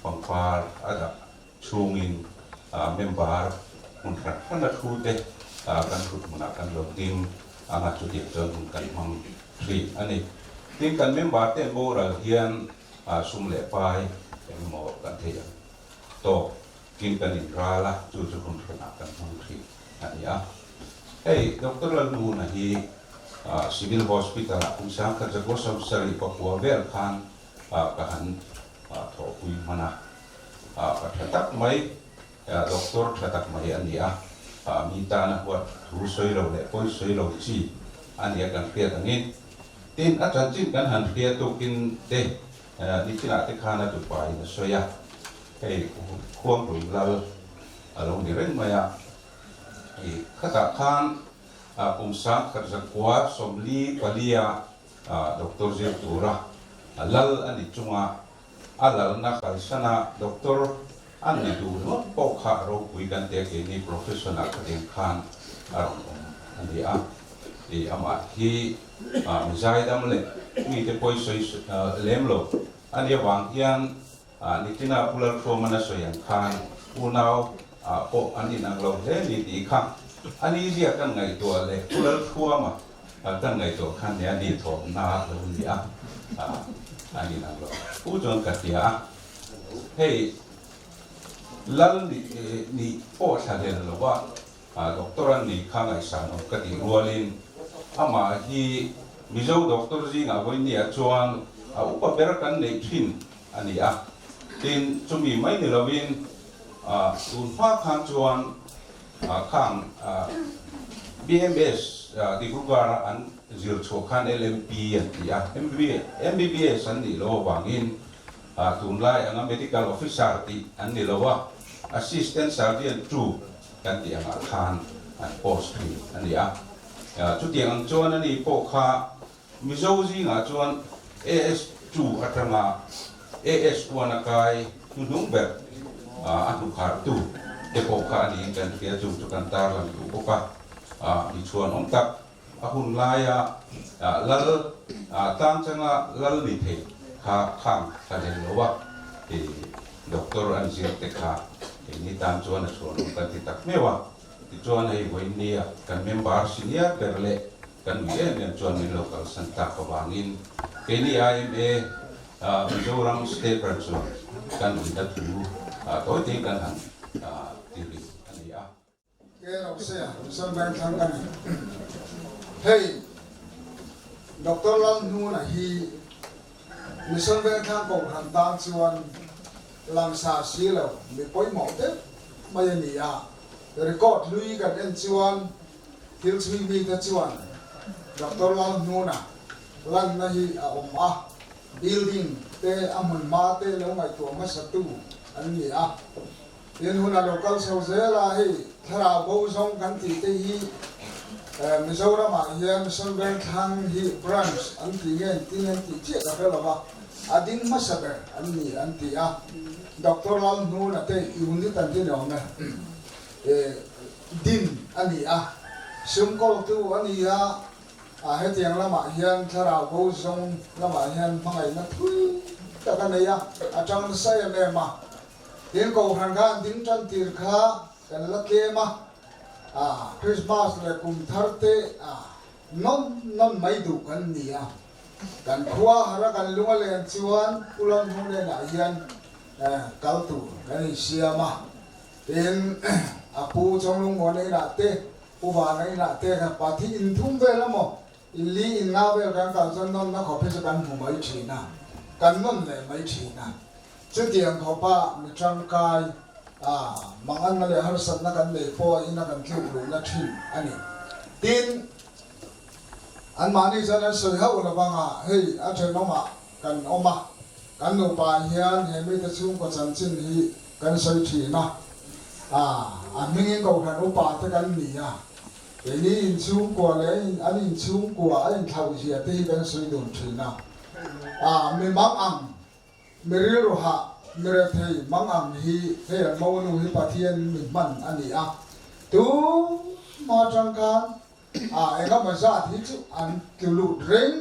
S6: khoảng pha ada chung in miếng bát một phần là thu thế cần thu một cần đầu tiên ngắt chút tiền cho cần mang free anh ấy tin kan member ten bo ra hian sum le pai mo kan thei to kin kan in ra la chu chu kun thana kan hong thi ania hey Dr. Laldu na hi civil hospital kum sang ka jago sam sari Papua vel khan ka han tho pui mana ka thatak mai doctor thatak mai ania mi ta na wat thu soi lo le poi soi lo chi ania kan pia angin tin at chan chin kan han khia tu kin te ni china te khana tu pai na soya hey khuang tu lal along ni ren maya e khata khan kum sang kar zakwa somli palia Dr. Zir Tura lal ani chunga alal na kalsana Dr. ani du no pokha ro pui kan te ke ni professional kading khan arong ani a e ama hi mizai dam le mi te poi soi lem lo ani wang hian ni tina pular fo mana soyan khan unau po ani nang lo le ni ti khang ani zia kan ngai to le kulal thua ma kan ngai to khan ya ni tho na lo ni ani nang lo u jon ka tia hey lal ni po sa le lo wa doktoran ni khang ai sa no ka ti rualin ama hi mizo doktor ji nga voi ni a chuan upa ber kan nei thin ani tin chumi mai ni lovin tun pha khang chuan khang BMS di grugar an zir cho khan LMP an MBBS an ni lo wangin tun lai ang medical officer ti an ni lo wa assistant sergeant 2 kan ti ang khan an post ani chu tiang ang chuan ani po kha mizo ji nga chuan AS2 atanga AS1 akai tunung ber anu khar tu te po kha ni kan kia chu kan tar lang tu po ka ni chuan om tak ahun laya lal tang changa lal ni the kha khang ka le lowa e doktor an zia te kha ni tam chuan chuan kan ti tak mewa ti chuan hei voi ni kan member senior perle kan wi en chuan ni local santa ka wangin ke ni IMA Mizoram State Person kan wi da tu to ti kan han ti ri ani
S4: ke ro se san ban thang kan hey Dr. Lam nu na hi ni san ban thang ko han tang chuan lam sa si lo mi poi mo te mai ni record lui kan en chuan thil chui mi ta chuan Dr. Lam nu na lan na hi building te amun ma te lo ngai to ma sa tu an ni tin huna local sozela hi thara bo song kan ti te hi Mizoram hian Solven Thang hi branch an ti ngen tin an ti che ka la ba adin ma sa ber an ni an ti Dr. Lam nu na te unit an ti no na din ani sum ko tu ani he tiang lama hian thara bo song lama hian mangai na thui ta kan ya atang sai me ma tin ko han kan tin chan tir kha kan la ke ma Christmas le kum tharte non mai du kan ni kan khua hara kan lunga len chuan ulan hune na hian kal tu kan siama tin apu chong lung mo nei na te uwa nei na te ka pathi in thum ve lamo ili in nga ve kan kan son non na kho phe kan mu mai thina kan non le mai thina chu tiang kho pa mi chang kai mangan na le har sat na kan le po ina kan thu lu na thin ani tin an mani jana soi ha ula banga hei a the no ma kan oma kan no pa hian he mi ta chung ko chan chin hi kan soi thina an mingin ko kan upa ta kan ni ni in chung ko le an in chung ko an thau ji te hi kan soi don thina mi mang ang mi ri ro ha mere thei mang am hi he an mo nu hi pathian mi man ani tu ma chang kan ai ga ma sa thi chu an kiu lu reng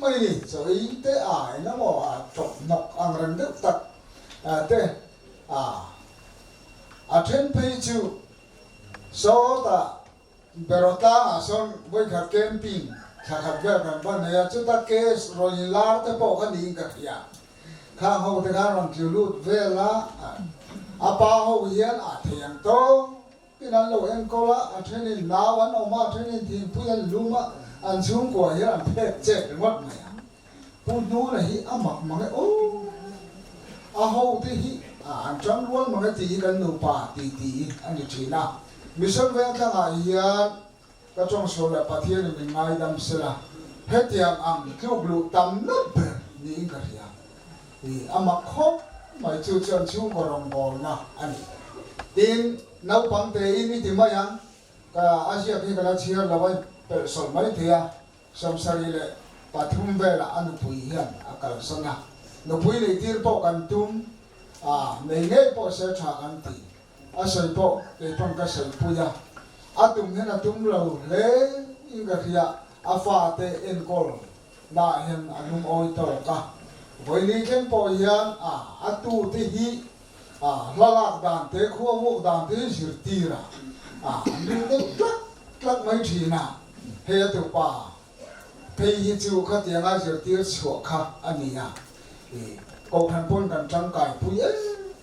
S4: mai ni so i te ai na mo chok nok ang ran de tak te then pei chu so ta berota son voi kha camping kha kha ga kan ban ya chu ta kes ro ni lar te po ka ni ka ya kha ho te ga ron kiu lu ve la apa ho hian thiang to pinan lo en ko la then ni na wan o ma then ni thi puyan luma an chung ko hian phe che ngot ma ya pu nu na hi amak ma o ho te hi an chang luan ma ti kan nu pa ti an ni thina mission ve ka ga hian ka chong so la pathian ni ngai dam sela hetiam ang kyu glu tam na be ni ka ya amak khop mai chu chan chu ko rong bol na ani tin nau pang te ini ti ma yang ka asia ki ka la chia la wai per sol mai te ya som sari le pathum ve la anu pui hian akal sanga no pui le tir po kan tum nei nei po se tha kan ti asai po ke pang ka sai pu ya atum hena tum lo le in ka ria afa te en kol na hen anum oi to ka voi ni ken po hian atu te hi
S8: lalak dan te khua wo dan te zir tira ring de klak mai thina he tu pa pe hi chu kha tiang a zir tir chho kha ania ko than pon kan chang kai pui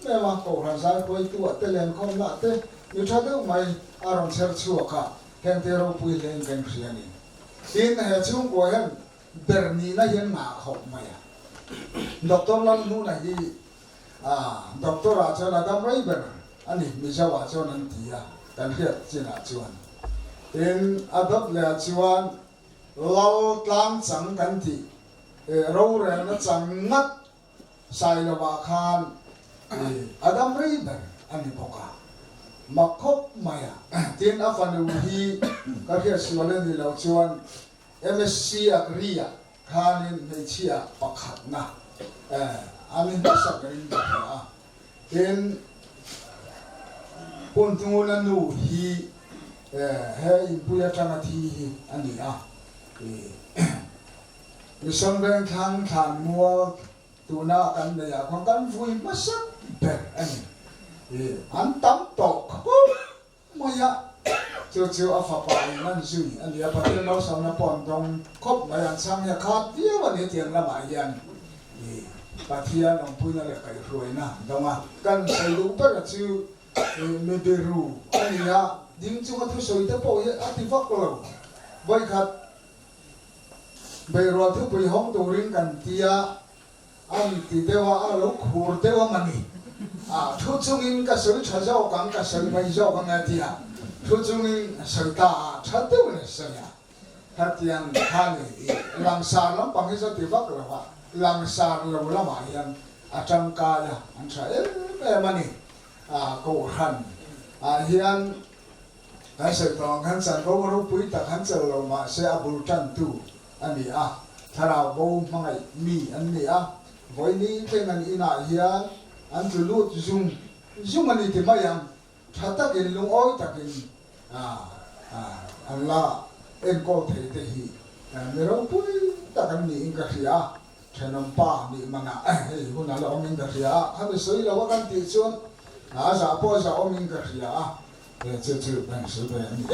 S8: me ma ko ran sai pui tu te len khom la te ni tha de mai aron ser chho kha ken te ro pui len kan khiani tin he chung ko hen berni na yen na khop mai doctor lam nu na hi doctor a cho na dam rai ber ani mi sa wa cho nan ti ya kan hiat china chuan in adop le chuan lau tlang chang kan ti ro re na chang ngat sai lo wa khan adam rai ber ani boka makhop maya tin afanu hi ka hiat siwale ni lo chuan MSc Agria khanin me chia pakhat na amin sak rin ba in puntuna nu hi he in puya tana thi ani ni songren khang khan mua tuna kan ne ya khang kan vui masak ber ani an tam to maya chiu a fa pa nan zui an dia pa te no sa na pon dong khop mai an sang ya khat tia wa ne tiang la mai yan pa thia nong pu na le kai roi na dong a kan sai lu pa ka chiu me be ru an ya ding chu ka thu soi te po ye a ti vak lo vai khat be ro thu pu hong tu ring kan tia an ti te wa a lo khur te wa mani thu chung in ka soi cha zao kang ka soi mai zao kang a tia thu chung in soi ta cha te wa ne sa ya hat yang khani lang sa lam pang hi sa ti vak lo wa lang sa lo la ma yan a chang ka ya an cha mani ko han hian ai sai tong han san ko ro pui ta han cha lo ma se abul chan tu ani thara bo mangai mi ani voi ni te nan ina hian an tu lut zum ani te mayang thata kin lung oi takin Allah en ko the te hi me ro pui ta kan ni in ka ria thanom pa ni mana he huna la ong in ka ria ha me soi la wa kan ti chuan na za po za ong in ka ria chu ban su be ni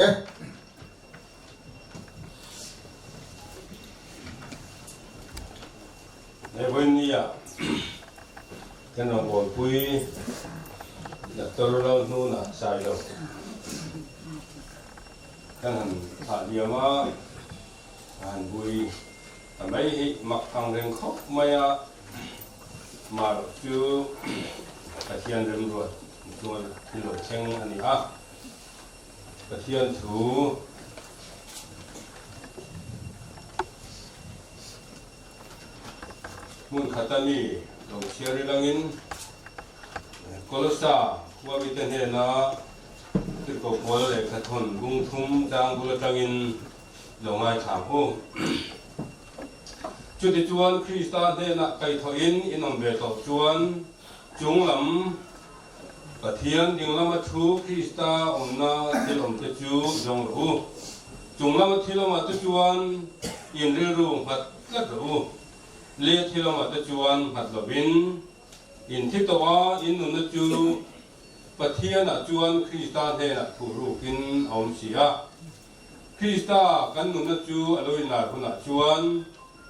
S6: này bên này cái nó ngồi quý là tôi lâu nu là sai đâu cái hàng thả nhiều mà hàng quý mấy mặc hàng rèn khóc mấy mà chưa cái thiên rèn rồi thì rồi chăng anh ấy cái thiên thủ mun khatani lo siari langin kolosa wa biten he na tirko pol le khathon bung thum dang bula tangin lo ngai tham ho chuti chuan Krista de na kai thoin inom be to chuan chunglam pathian dinglam thu Krista onna tilom te chu jong ru chunglam thilom te chuan in ri ru phat la ru lê thi long ở chuan hạt lò bin in thi toa in nun chu pathian ở chuan Krista he na thu ru kin om sia Krista kan nun chu aloi na huna chuan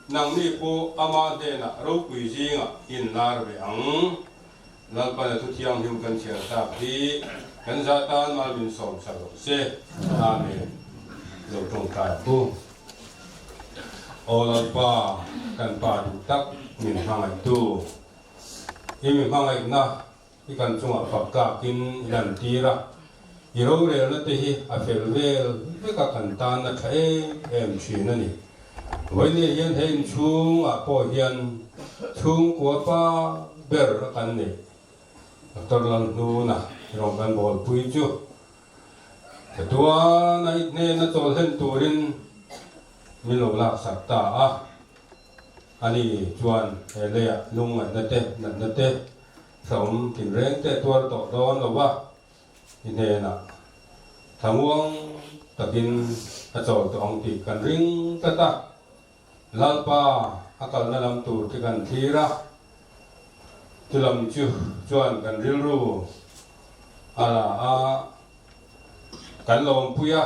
S6: nang ni po ama he na ro pui jinga in nar be ang lal pa na thu thiam him kan sia ta hi kan za tan mal bin som sa ro se amen lo tong kai pu Ola pa kan pa du tak min hangai tu min hangai na ikan chunga fakka kin ilan tira iro re na te hi a fel vel ka kan tan na thai em chin ani voi ni hian hein chung a po hian chung ko pa ber kan ni tor lan nu na ro kan bol pui chu tua nai ne na tol hen turin min lo lak sak ta ani chuan hele lung na te som tin reng te tuar to don lo wa ine na thamuang takin a chol to ong ti kan ring ta lalpa akal na lam tur ti kan thira tu lam chu chuan kan ril ru ala kan lom puya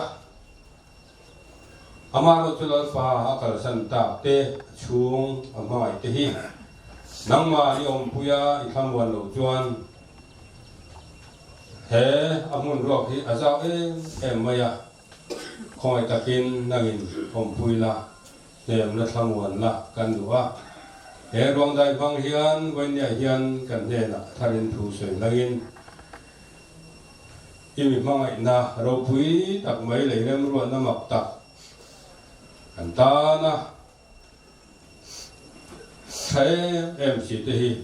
S6: amaro tulal pa akal santa te chung amai te hi nangma ni om puya ikham wan lo chuan he amun ro hi azau em maya khoi takin nangin om puila nem na thlam wan la kan duwa he rong dai bang hian wanya hian kan ne na tharin thu soi langin imi mangai na ro pui tak mai le rem ro na mak tak kan ta na thấy em chỉ thì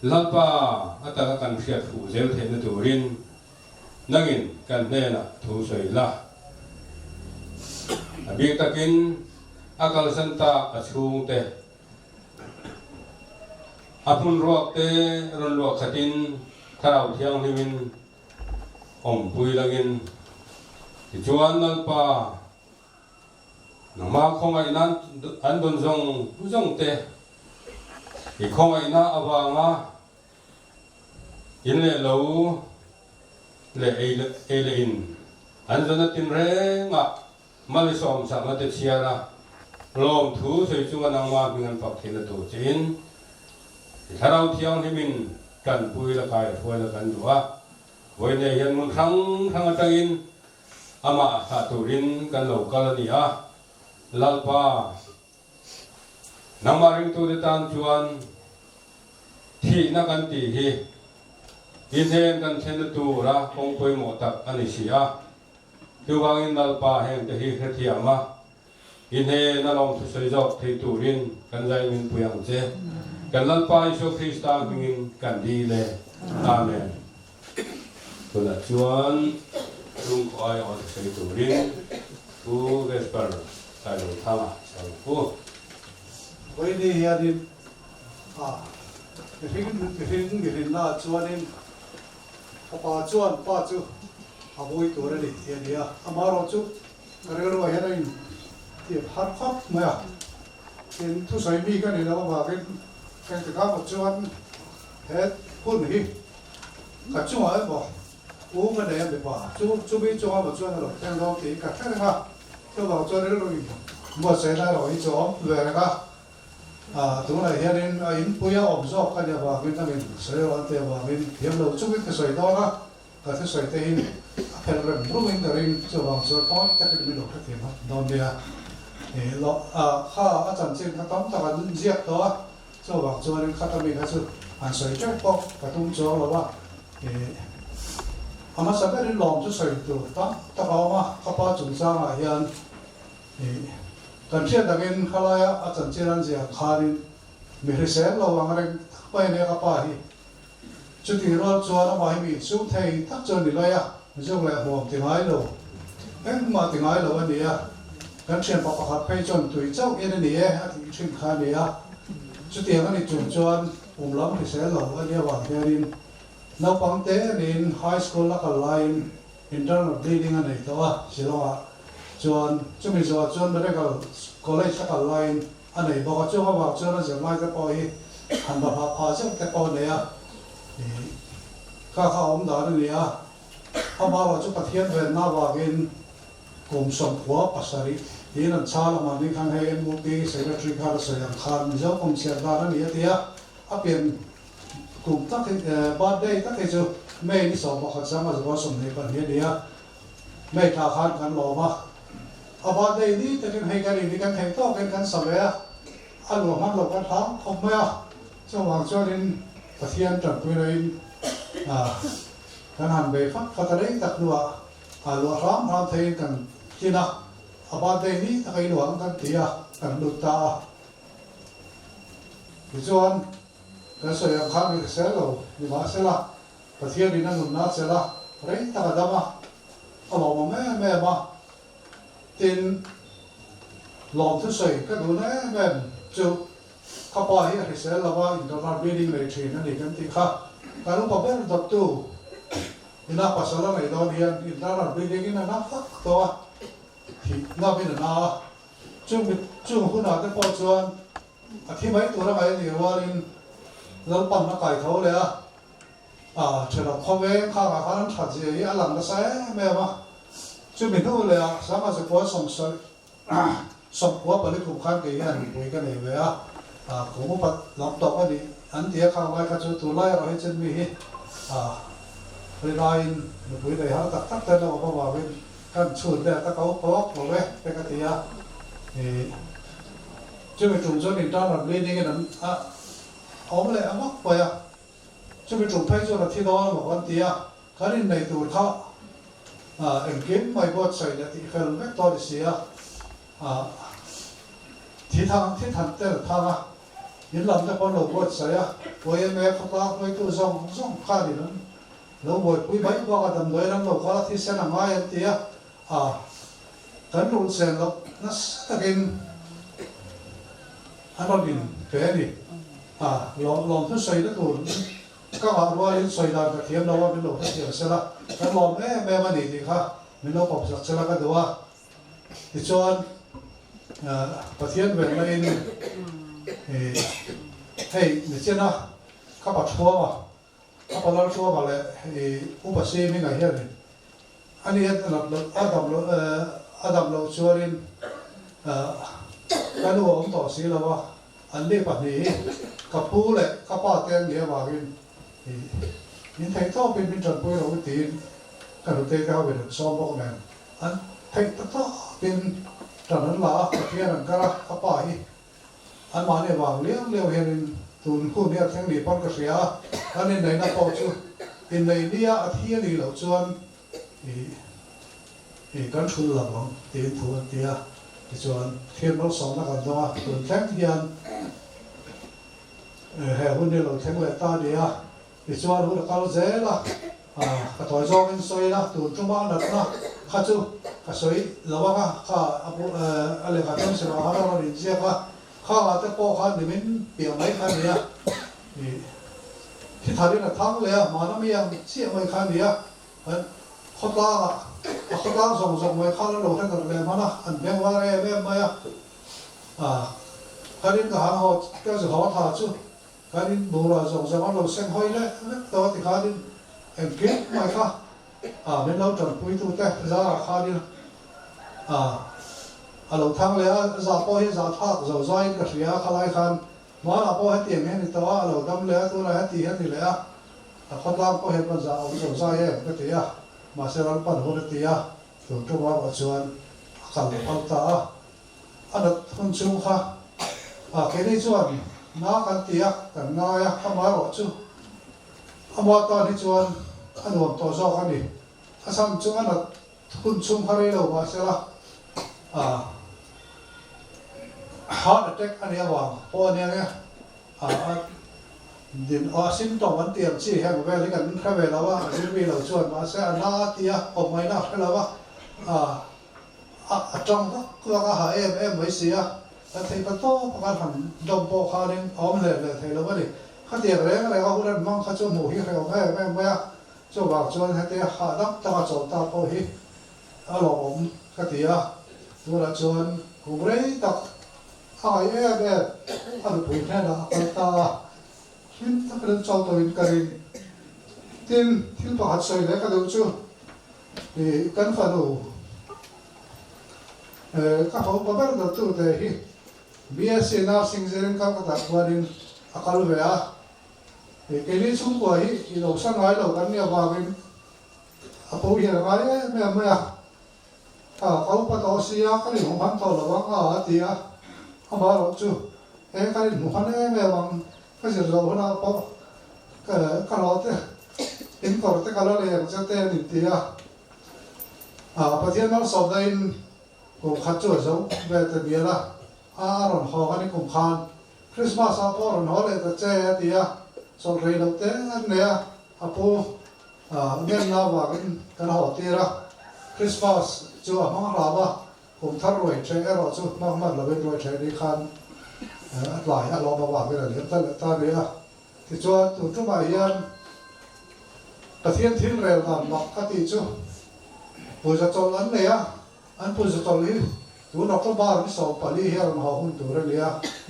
S6: lát ba ata các căn phiệt phụ dễ thế nó tổ rin nangin kan ne na thu soi la bi takin akal santa achung te apun ruak te ron luak khatin tharau thiang himin om pui langin ti chuan nal pa nama khongai nan an don zong te i khongai na awanga in le lo le ele in an zona tin re nga mali som sa ma te chiara lom thu soi chunga nangma bingan pak thena to chin tharau thiang himin kan pui la kai thoi la kan duwa voi ne hian mun thang atangin ama ha turin kan lo kalania lalpa nangma ring tu de tan chuan thi na kan ti hi in hen kan chen tu ra kong poi mo tak ani sia tu wangin lalpa heng te hi khathiama in he na long thu soi jok thei turin kan jai min puyang che kan lalpa iso krista mingin kan di le amen tu la chuan lung khoi on soi turin tu vesper tai lo thama sang pu
S8: với đi hiện đi cái hình là chuanin apa chuan pa chu aboi tu ra đi hiện đi amaro chu cái rồi hiện nay thì phát phát mà hiện thu sai mi cái này nó mà cái một chuan hết phun hi cả chung ấy bỏ uống cái này bị bỏ chú biết cho một chuan rồi cái đó thì cả cái này cho vào chuan đấy rồi một sẽ là rồi chỗ về này đúng là hiện nay in bây giờ ông dọc cái nhà bà mình ta mình sợi rồi thì bà mình hiếm lâu chút cái sợi đó đó cái sợi thế in phải là lúc mình ta in cho vào sợi có cái mình được cái tiền đó đồng địa thì lo ha ở trong trên cái tấm ta vẫn giết đó cho vào cho nên khát mình cái sự ăn sợi chắc bọc cái tung cho là ba thì mà sao cái lòng cho sợi từ ta bảo mà các bạn chúng ta là hiện cần thiết là cái khai ở trong trên anh sẽ khai mình sẽ lâu bằng cái bài này các bạn chú thì rồi cho nó bài mình chú thầy thắt chân đi lại dùng lại hồ tiếng Ái rồi em mà tiếng Ái rồi anh đi cần thiết bảo học phải chọn tuổi cháu cái này thì chuyên khai này chú thì cái này chọn chọn lắm thì sẽ lâu anh đi vào theo đi nó bằng thế nên high school là cái line internal bleeding anh này đó chỉ là chọn chúng mình chọn bên cái college là cái line anh này bảo cho họ bảo cho nó sẽ mai cái coi hành bảo phá chắc cái coi này các ông đó này họ bảo cho cái thiên về na vào cái cùng sống của pasari thì nó cha là mà đi khang hay em muốn đi secretary khai sẽ khăn giáo cùng sẽ ra nó này thì bên cùng tất cái birthday tất cái chỗ mấy đi sống mà họ mà có sống này còn hiện đấy mấy thằng khăn khăn lò mà birthday đi thì cái hay cái gì cái hay to cái sập vậy anh lò mắt lò cái tháng không mấy cho hoàng cho nên cái thiên trần quy này cái hàng về phát đấy đặt lúa lúa rắm rắm thấy cần chi nào birthday đi cái lúa cái tía cần được ta ví dụ anh cái sợi yang khác bị sẽ rồi thì mà sẽ là cái thiên đi nó ngừng nát sẽ là đấy ta cái đó mà mà mẹ mà tin lòng thứ sợi cái đồ này mẹ chú các bạn thì sẽ là vào internal bleeding này thì nó đi cái gì khác cái lúc mà bé đọc tu thì nó phải sao này đó thì internal bleeding nó phát to thì nó bên nó chung hôm nào cái bao chuan khi mấy tuổi nó mấy thì vào
S7: เราปั่นนักไก่เขาเลยเฉลิมพอเวงข้าวข้าวนั้นถัดจีหลังก็ใส่แม่มาช่วยเป็นทุกเลยสามารถจะพอส่งส่งหัวไปที่กลุ่มข้างกี่อันคุยกันเลยเว้ยผมก็ปัดหลับตกก็ดีอันเดียข้าวไว้ก็จะตัวไล่เราให้เช่นมีไปไล่คุยเลยฮะตักแต่เราก็ว่าเป็นการชุดเดียตะเขาพกบอกเว้ยเป็นกันทีช่วยเป็นจุ่มช่วยเป็นต้อนรับเลี้ยงนี่กันนั้นเอาเลยเอามากไปช่วยเป็นจุ่มให้ช่วยเราที่ร้อนบอกวันทีคราวนี้ในตัวเขาเอ็มกินไม่พอใส่เนี่ยที่เคยเล็กตัวเสียที่ทางเตอร์ทางยินลำแต่พอเราพอใส่วันยังไม่เขาตั้งไว้ตัวส่งข้าดีนั้นเราบวชคุยไปว่ากันทำด้วยนั้นเราขอที่เส้นง่ายทีกันรู้เส้นเรานั่นตะกินอันนั้นดินแค่นี้ลองทุกใส่ได้ตัวก็ว่าใส่ได้แต่เทียมเราว่าเป็นโลกที่เสียสละแต่ลองแม่มาดีค่ะเป็นโลกของสละก็ดูว่าที่ชวนประเทศเวลาเองให้เนี่ยเช่นนะข้าปัดชัวมาข้าปัดเราชัวมาเลยอุปสรรคไม่ไงเฮียนี่อันนี้อาดัมเราชัวรินการดูว่าผมต่อสีแล้วว่าอันนี้ปัจจุบันกับผู้เลยกับป้าเตียงเดียวว่ากินนี่ไทยท้อเป็นจันทร์ปุยเราตีนการดูเตะเขาเป็นซ้อมบอกแมนอันไทยท้อเป็นจันทร์นั้นละประเทศนั้นก็กับป้าอีอันมาเนี่ยว่าเลี้ยวเห็นตุนคู่เนี่ยทั้งดีป้อนกระเสียอันนี้ในนักปอจูในเนี่ยอาทิตย์นี้เราชวนกันชุนหลังตีนถูกตีชวนเทียนเราสองนักกันตัวตุนแข่งเทียนแห่หุ่นเนี่ยเราแข่งเวตาเดียชวนหุ่นเขาเจละกระถอยจองเป็นสวยนะตุนจุ่มบ้านนั่นนะข้าจูข้าสวยระวังข้าอะไรข้าต้องเสียข้าเราดิเจ้าข้าแต่พอข้าเนี่ยมันเปลี่ยนไม่ข้าเนี่ยที่ทำเนี่ยทั้งเลยมาแล้วไม่ยังเสียไม่ข้าเนี่ยเขาตั้งส่งไว้ข้าแล้วเราแค่ตัดเลยมานะอันแบงว่าอะไรแบงไม่ข้าดินก็หาเขาก็จะหาท่าจู่ข้าดินดูเราส่งมาเราเส้นห้อยเลยตัวที่ข้าดินเอ็มกินไม่ข้าเป็นเราจนคุยตัวแต่จะข้าดินเราทั้งเลยจะพอให้จะทักจะใจก็เสียข้าไล่ขันมาเราพอให้เตียงให้ตัวเราทำเลยตัวเราให้ตีให้ตีเลยเขาตั้งพอให้ปัญญาเอาจะใจเองก็ตีมาเสร็จแล้วปั่นหัวตีส่วนตัวว่าชวนขันพัลตาอันนั้นคนชูค่ะแค่นี้ชวนน้ากันตีกันง่ายข้ามาหรอชูข้ามาตอนที่ชวนอันรวมตัวชอบกันดิถ้าซ้ำชูอันนั้นคนชูเขาเรียกว่าเสร็จแล้วheart attack อันนี้ว่าพอเนี่ยดินซิมตองวันเตียมชี้แห่งเวลากันแค่เวลาว่าดินวีเราชวนมาเสียหน้าเตียออกไม่น่าแค่แล้วว่าจังก็หาไม่เสียแต่ที่ประตูประกันหันดมโปคารินอ้อมเลยที่เราว่าดิข้าเตียอะไรอะไรก็พูดมั่งข้าชวนหมูที่เขาไม่ชวนบอกชวนให้เตียหาดับตาจบตาโปหิหลงข้าเตียตัวละชวนกูไม่ได้ตักอันนี้แค่ละตาหินถ้าเป็นชาวตัวอินการินทิลประหัตใส่เลยก็ดูจู่กันฝันดูก็เขาบอกว่าเราตัวเดียBSc nursing เรื่องการกระทำวันนี้อาการเวียเกลี่ยชุ่มกว่าที่เราสร้างไว้เรากันเนี่ยว่าเป็นพวกเหี้ยอะไรไม่เขาปฏิเสธกันที่ของพันตัวเราว่าตีเขาบอกเราจู่กันที่ของพันไม่ว่าก็จะเราหน้าปอก็เราเตะอินก่อนเตะก็เราเลยจะเตะนิดเดียวประเทศนั้นสอบได้กูขัดจู่จะเวทเบียร์ละรอนหอกันนี่กุมภาคริสต์มาสรอนหอเลยแต่เจ้าเดียสอนเรียนเราเต้นเนี่ยปูเงี้ยน่าว่ากันหอตีละคริสต์มาสจู่มังลาบะผมทารวยใช้เราจู่มังเราเป็นรวยใช้ดีคันหลายเรามาว่ากันเลยตาเดียที่จู่ตัวมาเยี่ยมประเทศที่เร็วนั่นนักขัดที่จู่ผู้จะจอลันเนี่ยอันผู้จะจอลีตัวนักบ้านที่สอบปลีเฮียร์มาหุ่นตัวเรีย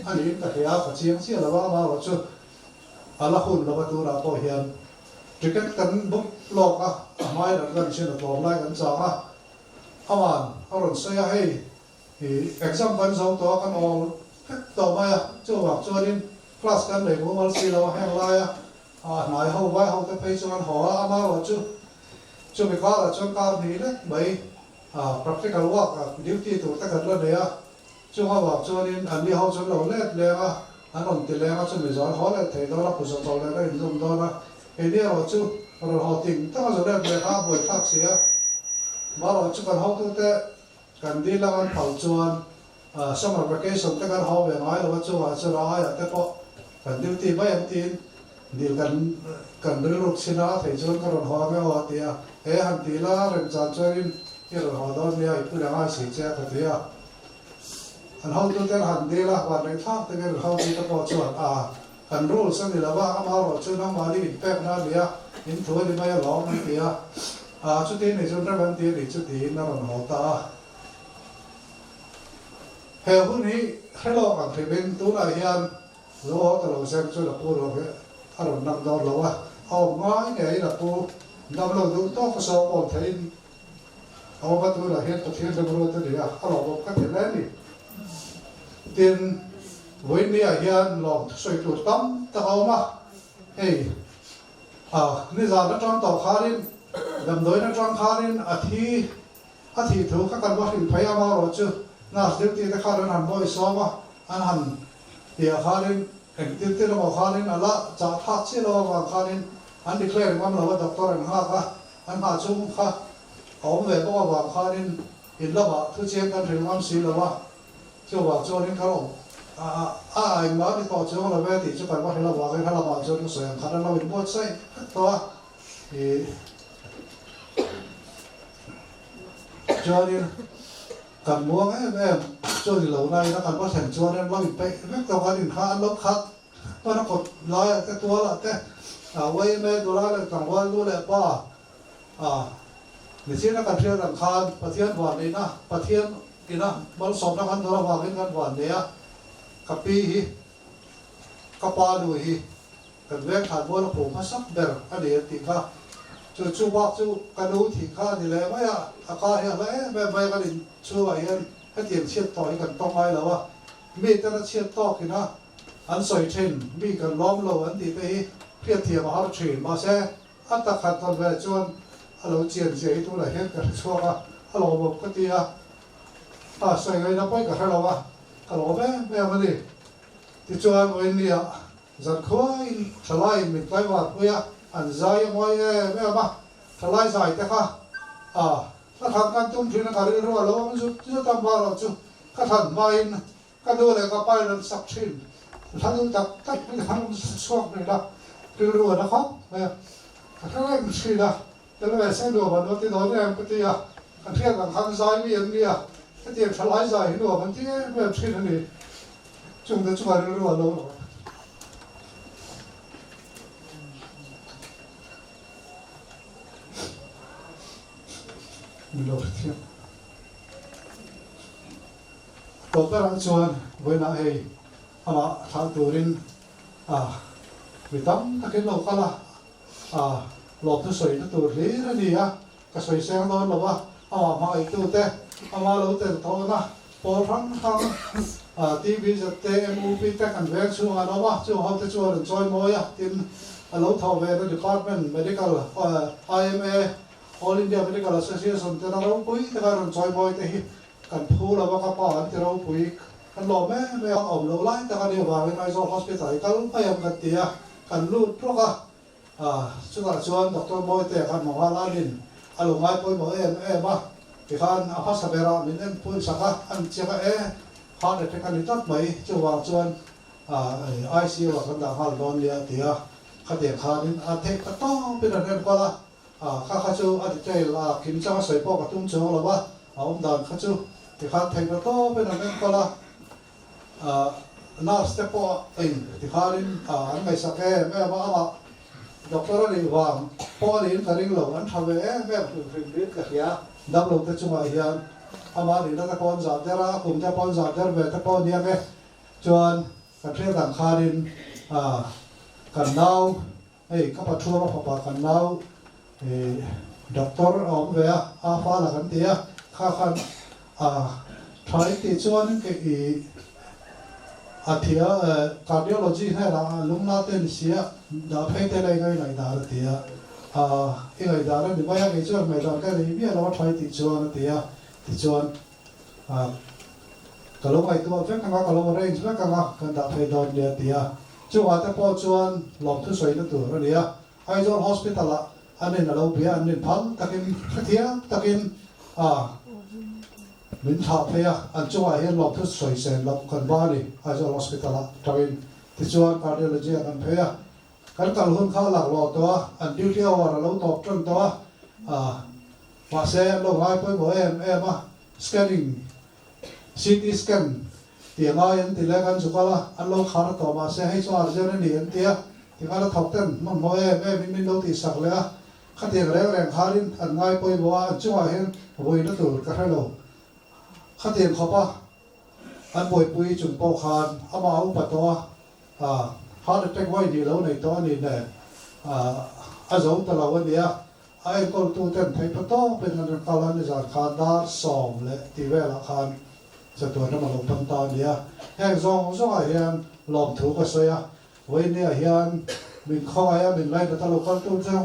S7: อันนี้แต่เฮียก็เชียงเสียแล้วว่ามาเราจู่
S8: ala khun la tu ra po hian ticket kan book lok a mai ran kan sin to lai kan cha a awan aron sai a hei exam kan zo to kan ol to mai chu wa chuanin class kan le mo mal si lo hang lai a nai ho vai ho te phei chuan ho a ma wa chu mi ka la chuan kar ni le mai practical work duty tu ta kan la ne a chu ha wa chuanin an ni ho chuan lo le a an on ti le a chu mi zon ho le thei do la pu so to le ra in dum do na e ni ro chu ro ho ting ta ma zo le ka boi thak sia ma ro chu kan ho tu te kan di la kan phal chuan summer vacation te kan ho ve ngai lo chu wa chu ra ya te po kan duty ba em tin dil kan riluk sina thei chuan kan ron ho me ho tia e han ti la ren chan chuanin ki ron ho do nia i pu la ngai si che ka tia an ho tu te han di la wa nei thak te kan ho ti te po chuan kan rule san ni la wa ama ro chu nang ma li pek na lia in thu ni mai lo ma tia chu ti ni chuan ra ban ti ni chu ti na ron ho ta he hu ni hello kan thei ben tu la hian lo ta lo sen chu la pu ro he a ron nam do lo wa au ngai nei la pu nam lo du to ko so on thei au ba tu la hian ta thian de ro ta ni a lo bo ka te le ni tin với nia hian lòng soi tu tam ta au ma hey ni za na tang tàu khá lên đầm đôi na tang khá lên a thi thu các con bác hình phải ama rồi chứ na điều ti ta khá lên hẳn bôi so ma anh hẳn tia khá lên anh tiêu tiêu nó khá lên ala cha thắt chi lo mà khá lên anh declare ngon là doctor anh ha ka anh ha chung khá ông về bao vàng khá lên in là ba thứ chuyện kan thil am si là ba cho ba cho nên khá lòng anh nói đi tàu chơi là về thì chứ phải bắt là vào cái là vào chơi nó sửa khá là nó bị bớt say to thì cho nên cần mua em cho thì lâu nay nó cần bắt thành cho nên nó bị bậy biết tàu cái điện khá lốc khát nó cột lái cái tua là cái quay mẹ đồ lại là càng quay luôn lại ba để xin nó cần theo rằng khan và thiên hoàn đấy na và thiên thì na bao sọp nó khăn đó vào cái ngăn hoàn đấy kapi hi kapa lu hi kan vek than bo la pu ma sak ber ade ti kha chu wa chu kanu thi kha ni le ma ya aka he le be be ka din chu wa hian ka tiam chiat to hi kan tong ai lo wa mi ta na chiat to ki na an soi chen mi kan lom lo an ti pe hi phia thiam har thin ma se an ta khat ton ve chuan alo chian je tu la hian ka chu wa alo bo ka ti soi ngai na pai ka lo wa kalau apa ni, tujuan ini ya, zakoi selai mintai waktu ya, anzai moi apa, selai saya teka,ถ้าทำการตุ้มที่นักการเรียนรู้แล้วมันจะทำว่าเราจะก็ทำไม่นะก็ดูเลยก็ไปแล้วสักชิ้นถ้าดูจากตั้งไม่ทำช่วงนี้ละเรียนรู้นะครับเนี่ยถ้าได้มันชิ้นละแต่ละแบบเส้นดูมันว่าที่โดนเนี่ยปฏิยาการเทียบกับคันซ้ายไม่ยังเนี่ยถ้าเทียบสลายซ้ายดูมันที่แบบชิ้นนี้จงจะช่วยเรียนรู้แล้วมีโลกเทียบตัวก็รังชวนเวน่าเฮอามาทางตัวรินวิตัมตะเกียบโลกละหลบตัวสวยตัวเลี้ยนี่ฮะก็สวยแสงโดนหรอวะมาอีกตัวเตะมาเราเตะทอนะพอทั้งทีวีจะเตะMUPเตะกันแวกช่วงอะไรวะช่วงเขาจะช่วยจอยมอยทีมเราทอเวรดีพาร์ตเมนต์ medical IMA All India Medical Association แต่เราปุ้ยแต่การจอยมอยแต่กันพูดแล้วว่าก็ป้อนแต่เราปุ้ยกันหล่อแม่เอาเราไล่แต่กันเดียวว่าในไอโซฮอสพิทอลกันพยายามกันเตียกันรูดพวกช่วยชวนดรมอยแต่กันหมอลาดินอารมณ์ไม่ปุ้ยหมอมาที่กันอาภัสเบรามินปุ้ยสักอันเจ้าฮาเด็กกันนิดหน่อยช่วยชวนICU กันด่าฮาลอนเลียเตียขัดเดียขาดินเทคก็ต้องเป็นอะไรก็ละข้าจูอดีตใจละกินจังสวยพอกับตุ้งเจ้าละวะดันข้าจูที่ข้าเทงก็ต้องเป็นอะไรก็ละน่าสเตปเองที่ข้าลินอันไม่สักแก่แม่ว่าด็อกเตอร์นี่ว่าพอลินกับลิงเหล่านั้นทำแม่คือฟิลิปกับเฮียดับลงแต่จังหวะเฮียมาลินนั่นตะกอนจับเดร่าคุมตะกอนจับเดร่าเวตะกอนเนี่ยแม่จวนกับเรื่องต่างข้าลิน
S4: กันนาวข้าพเจ้าพระปากันนาวด็อกเตอร์ออกเวียอาฟ้าหลังเดียข้าขันทายติดชวนก็อาทิตย์cardiology ให้เราลุงนาเต้นเสียดาเพย์เตลัยไงไหนดาร์เดียไงดาร์นี่ว่าอย่างไงชวนไม่ดาร์ก็เลยมีเราทายติดชวนเดียติดชวนก็ลงไปตัวเพื่อนกันก็ลงเรนจ์เพื่อนกันดาเพย์ดอนเดียเดียช่วงอาทิตย์พอชวนหลบทุกส่วนตัวเดียไอ้จวน hospital ละอันนี้เราเบียอันนี้พังตะกินเทียตะกินมินทาเพย์อันช่วงเห็นหลบทุกส่วนเส้นหลบกันบ้านนี่ไอ้จวน hospital ละตะกินที่ชวน cardiology กันเพย์กันกันหุ่นข้าวหลักหลอตัวอันดิวที่เอาเราตอบจนตัวว่าเสียลงไล่ไปบ่scanning CT scan เตียงเอายันตีเล็กกันสุขละอันเราขาดต่อมาเสียให้ชัวร์เจ้าหน้าที่ยันเตียที่เขาถกเต้นมันบ่มินดูตีสักเลยขัดเตียงแรงขาดินอันง่ายไปบ่ว่าช่วยเห็นบ่อยนั่นตัวก็ให้เราขัดเตียงเขาปะอันบ่อยปุยจุ่มโปคานเอามาอุปตัวฮาร์ดแท็กไว้ดีแล้วในตัวนี้เนี่ยอาจจะตลอดวันเดียไอ้คนตัวเต้นไทยพโต้เป็นอันการเงินจากคานดาร์สองและที่เวลาคานจะตัวนั้นมาลงพันตอนเดียแห่งซองซอยเฮียนหลอมถูกก็เสียวันนี้เฮียนมินข้อยมินไล่ตลอดคนตัวจัง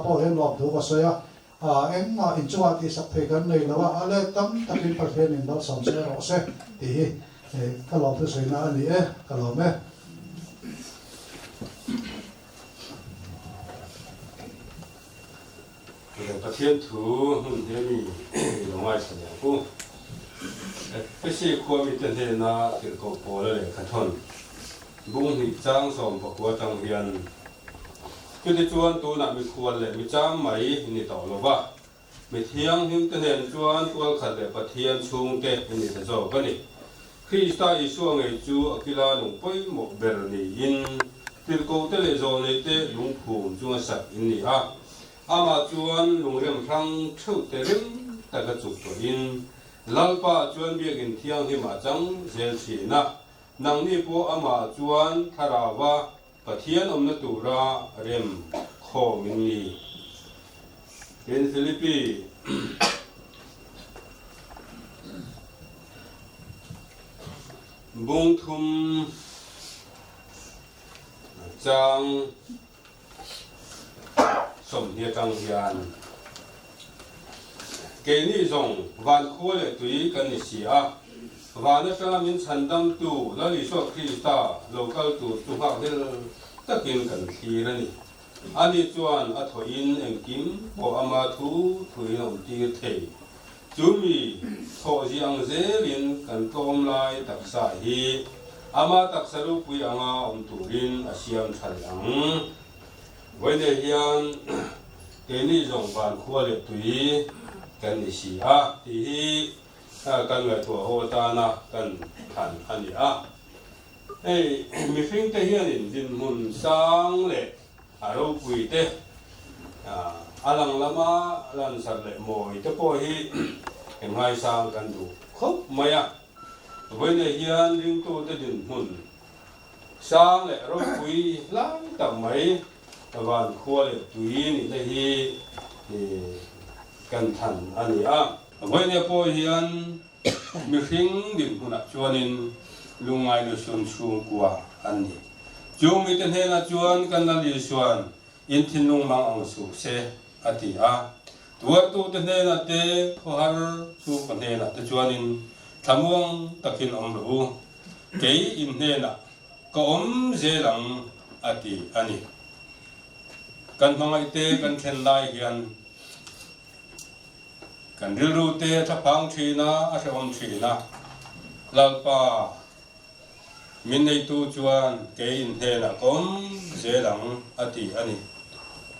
S4: พอเห็นหลอมถูกก็เสียเอ็งอินจังที่สักเทกันเลยแล้วว่าอะไรตั้มตะกินประเทศนี้เราสอนเสียเราเสียที่ก็หลอมถูกเสียนะนี่ก็หลอม
S6: ประเทศถูหุ่นเฮมีลงไว้สัญญากูไม่ใช่ความมีแต่เห็นนะที่เขาโพลเลยขัดทนบุ้งหิจ้างสมประกวดจังเฮียนคือที่ชวนตัวน่ะมีควรเลยมีจ้างไหมนี่ต่อหรือว่ามีเที่ยงหิมแต่เห็นชวนตัวขัดเลยประเทียนชุงเตะนี่จะจบกันนี่คริสต์อิสุงไอจูอกิลาหลงไปหมกเบอร์นี่อินที่เขาเตะโจนี่เตะหลงผูมจุงสักอินนี่อามาจวนลุงเรียมทั้งเช่าเตริมแต่ก็จุดตัวอินลาลปาจวนเบียกินเที่ยงที่มาจังเซลชีนะนังนี่พวกอามาจวนทาราวะปะเทียนอมนตุระเรียมโคมินีเป็นฟิลิปปีบุงทุมจังสมเฮียกังเฮียนเกนี่ส่งวันคู่เลยตุยกันนิสิอาวันนั้นเป็นมินชันดัมตูแล้วลิสวคริสตาโลกาลตูตุหักเฮลตะกินกันทีนั่นนี่อันนี้จวนอัฐอินเอ็งกิมโออามาทูถุยนอมตีเทจูมีโทจีอังเซลินกันตอมไลตักสาฮีอามาตักสรุปุยอังอาอมตูรินอาเซียนชันยังวันนี้ยังเกนี่ส่งวันคู่เลยตุยกันนิสิอาที่กันไว้ตัวโหตานะกันขันอันนี้มีฟิงเตเฮียนินดินมุนสังเล่อารมณ์ปุยเตอาลังละมาลันสักเล่โมยตะโพฮีเห็นไงสังกันดูครบไหมวันนี้ยังริมตัวดินมุนสังเล่อารมณ์ปุยล้างตับไหมวันคู่เลยตุยนี่เลยฮีกันทันอันนี้วันนี้พอเห็นมีฟิงดินมุนชวนินลุงไงลุชวนชูกัวอันนี้จูมีแต่เห็นชวนกันนั่นลิชวนอินทินลุงมังอังสุเสอติตัวแต่เห็นแต่พอหาสูกันเห็นแต่ชวนินทำวงตะกินอมรูเกยอินเห็นก็อมเจลังอติอันนี้กันฟังไอเตกันเช่นไรเฮียนกันรู้เตถ้าพังชีนะอาศัยอมชีนะลาปามินในตัวจวนเกยินเทนะกอมเจลังอติอันนี้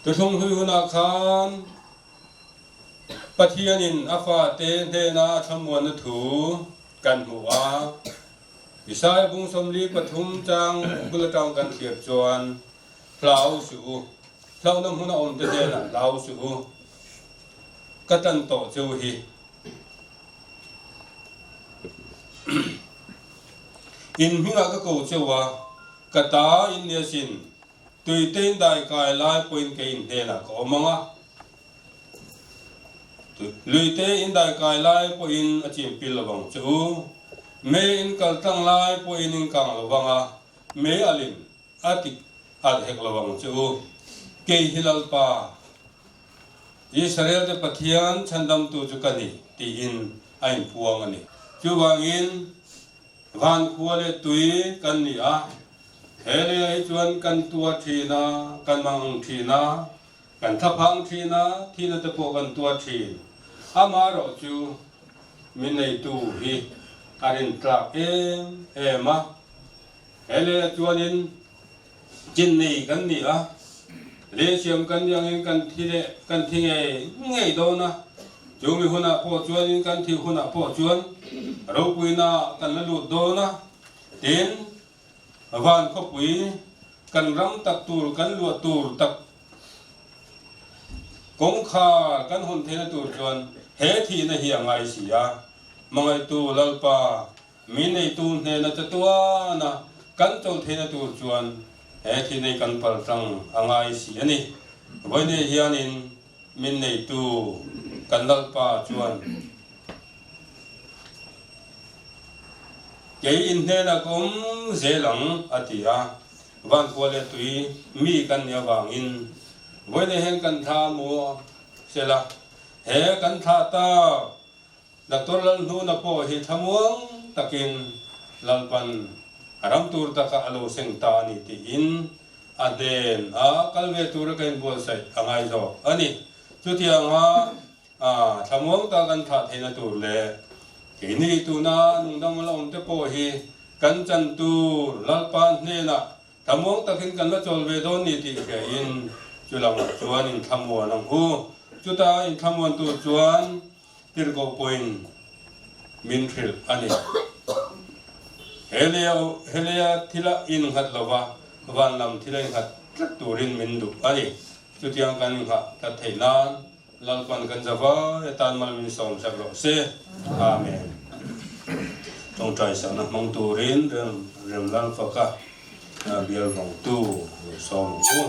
S6: ตัวทงหุยนาคานปะเทียนินอาฟาเตเทนะชมวนถูกันหัววิสัยบุงสมลีปฐุมจังบุรจังกันเขียบจวนพลาวสูเราน้ำหุ่นอมเตนะเราสูกัตันโตเจ้าฮีอินหิงก็กูเจ้าว่า kata in yasin tui ten dai kai lai point ke in he na ko manga lui te in dai kai lai po in a chim pil lawang chu me in kal tang lai po in kang lawanga me alin atik at hek lawang chu ke hilal pa Israel te pathian chandam tu chu kani ti in ain puang ani chu wangin van khuale tui kan ni a hele ai chuan kan tua thina kan mang thina kan thapang thina te po kan tua thi ama ro chu min nei tu hi arin tlak ema hele chuan in chin nei kan ni a le siam kan yang in kan thi ngei do na chu mi huna po chuan in kan thi huna po chuan ro puina kan la lu do na tin van ko pui kan ram tak tur kan lu tur tak kong kha kan hun the na tur chuan he thi na hi angai sia mangai tu lalpa mi nei tu ne na chatua na kan chol the na tur chuan he thi nei kan pal tang angai si ani voi ne hianin min nei tu kan lalpa chuan ke in ne na kom zelang atia van kwale tui mi kan ya wangin voi ne hen kan tha mu sela he kan tha ta doctor lal nu na po hi thamuang takin lalpan aram tur ta ka alo seng ta ni ti in aden a kalve tur ka in bol sai angai zo ani chu tiang a thamuang ta kan tha thena tur le ini tu na nung dang la te po hi kan chan tu lalpan ne na thamuang takin kan la chol ve don ni ti ke in chulang chuan in thamwa nang hu chuta in thamwan tu chuan tir go point min thil ani helia thila in hat lova van lam thila in hat turin min du ani chutiang kan kha ta theinan lalpan kan jawa etan mal min som sak ro se amen tong trai sa na mong turin rem lan fa ka bial mong tu som u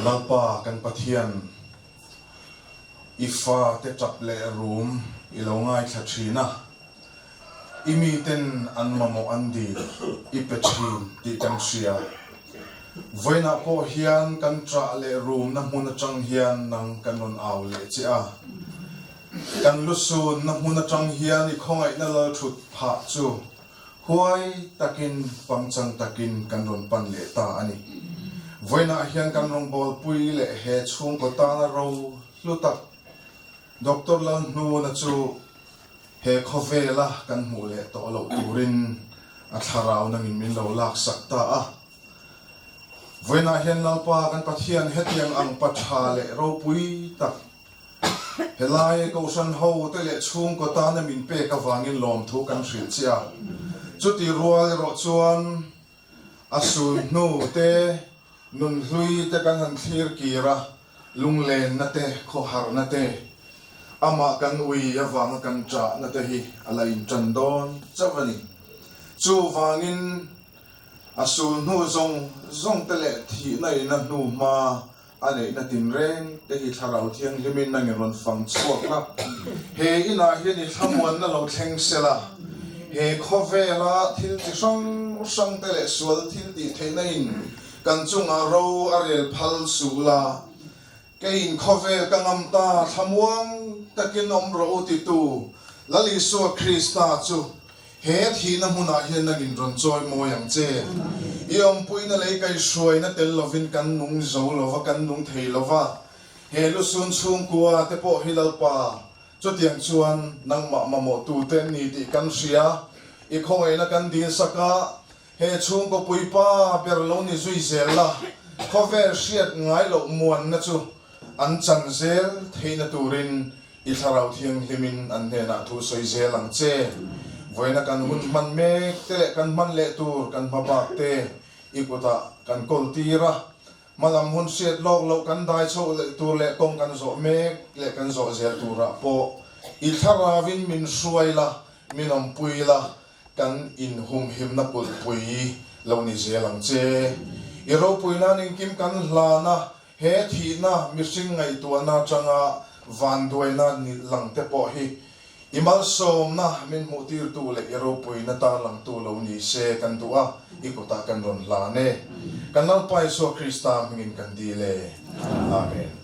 S9: lalpa kan pathian ifa te chap le room ilongai thathina imi ten anmamo andi ipechin ti kan sia voina po hian kan tra le room na huna chang hian nang kanon aw le chia kan lusun na huna chang hian I khongai na la thut pha chu huai takin pangchang takin kanon pan le ta ani voina hian kan rong bol pui le he chung ko ta na ro lutak doctor lang nu na chu he khovela kan mu le to lo turin a tharau nang in min lo lak sakta a voina hian lalpa kan pathian hetiang ang patha le ro pui tak helai ko san ho te le chung ko ta na min pe ka wangin lom thu kan hril chia chuti rual ro chuan asul nu te nun hlui te kan han thlir kira lunglen na te kho har na te ama kan ui awang kan tra na te hi alain chandon chawani chu wangin asul nu zong te le thi nai na nu ma ane na tin ren te hi tharau thiang himin na ngeron fang chuak na he ina hi ni thamwan na lo thleng sela he khovela thil chi sang te le sual thil ti theina in kan chunga ro arel phal sula kein khovel kangam ta thamuang takin om ro ti tu lali so krista chu he thi na huna hian na in ron choi mo yang che iom puina lei kai suai na tel lovin kan nung zo lova kan nung thei lova he lu sun chung kwa te po hilal pa chu tiang chuan nang ma mo tu ten ni ti kan sia I khongai na kan din saka he chung ko pui pa per lo ni zui zela khover siat ngai lo muan na chu an chan zel theina turin I tharau thiang himin an ne na thu soi zelang che voina kan hun man me te kan man le tur kan mabak te ikuta kan kol tira malam hun siat lok lo kan dai cho le tur le kong kan zo me le kan zo zel tura po I tharawin min suai la minom pui la kan in hum him na pul pui lâu ni dễ lăng chế iro puina ning kim kan hla na he thi na mi sing ngai tu na changa van duai na ni lang te po hi imal som na min mu tir tu le iro puina ta lang tu lo ni se kan tu a ikota kan ron hla ne kan nal pai so krista mingin kan di le amen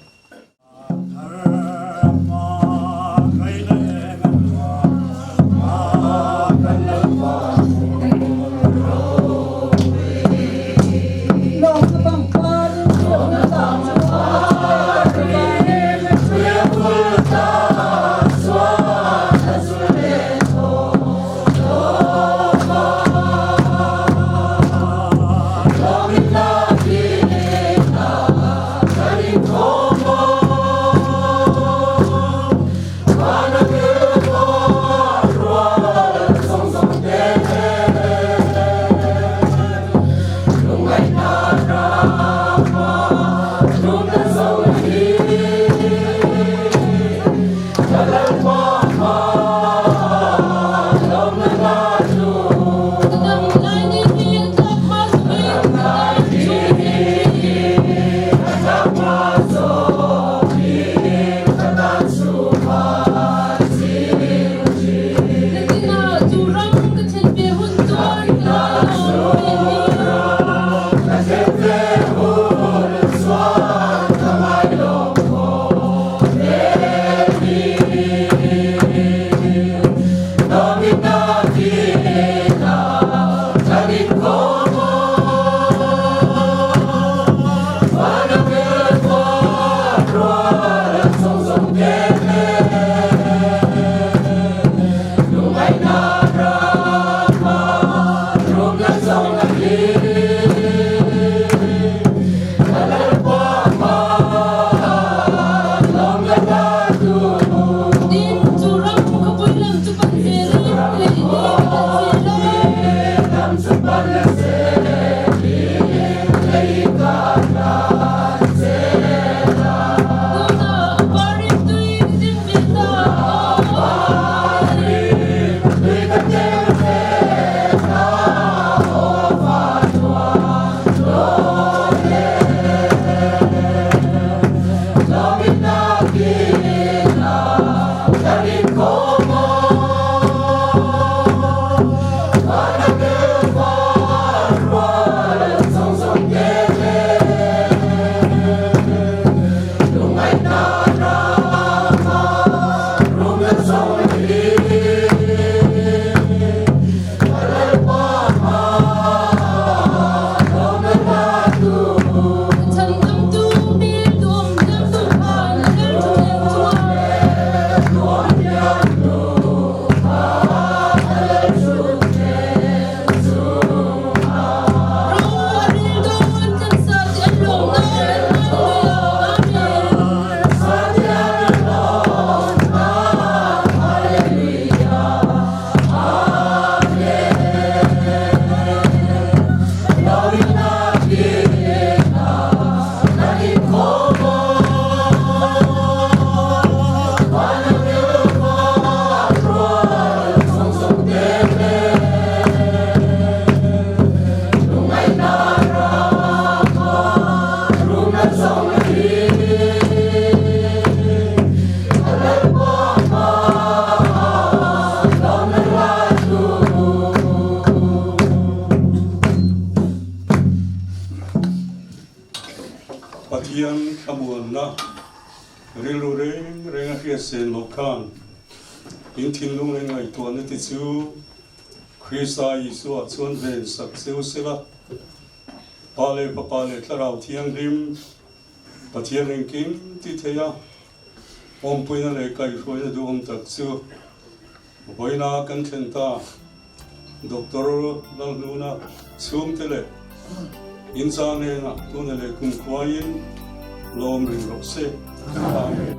S6: Patian kamuan na rilureng renga hiasen lokan intin lung renga ituan iti chu Krista Yesu at chuan ven sak seu sela pale papale tlarau thiang lim pathian ring kim ti theya om puina le kai hroina du om tak chu boina kan thenta doctor lalnuna chum tele insane na tunele kum kwain lom ring rokse amen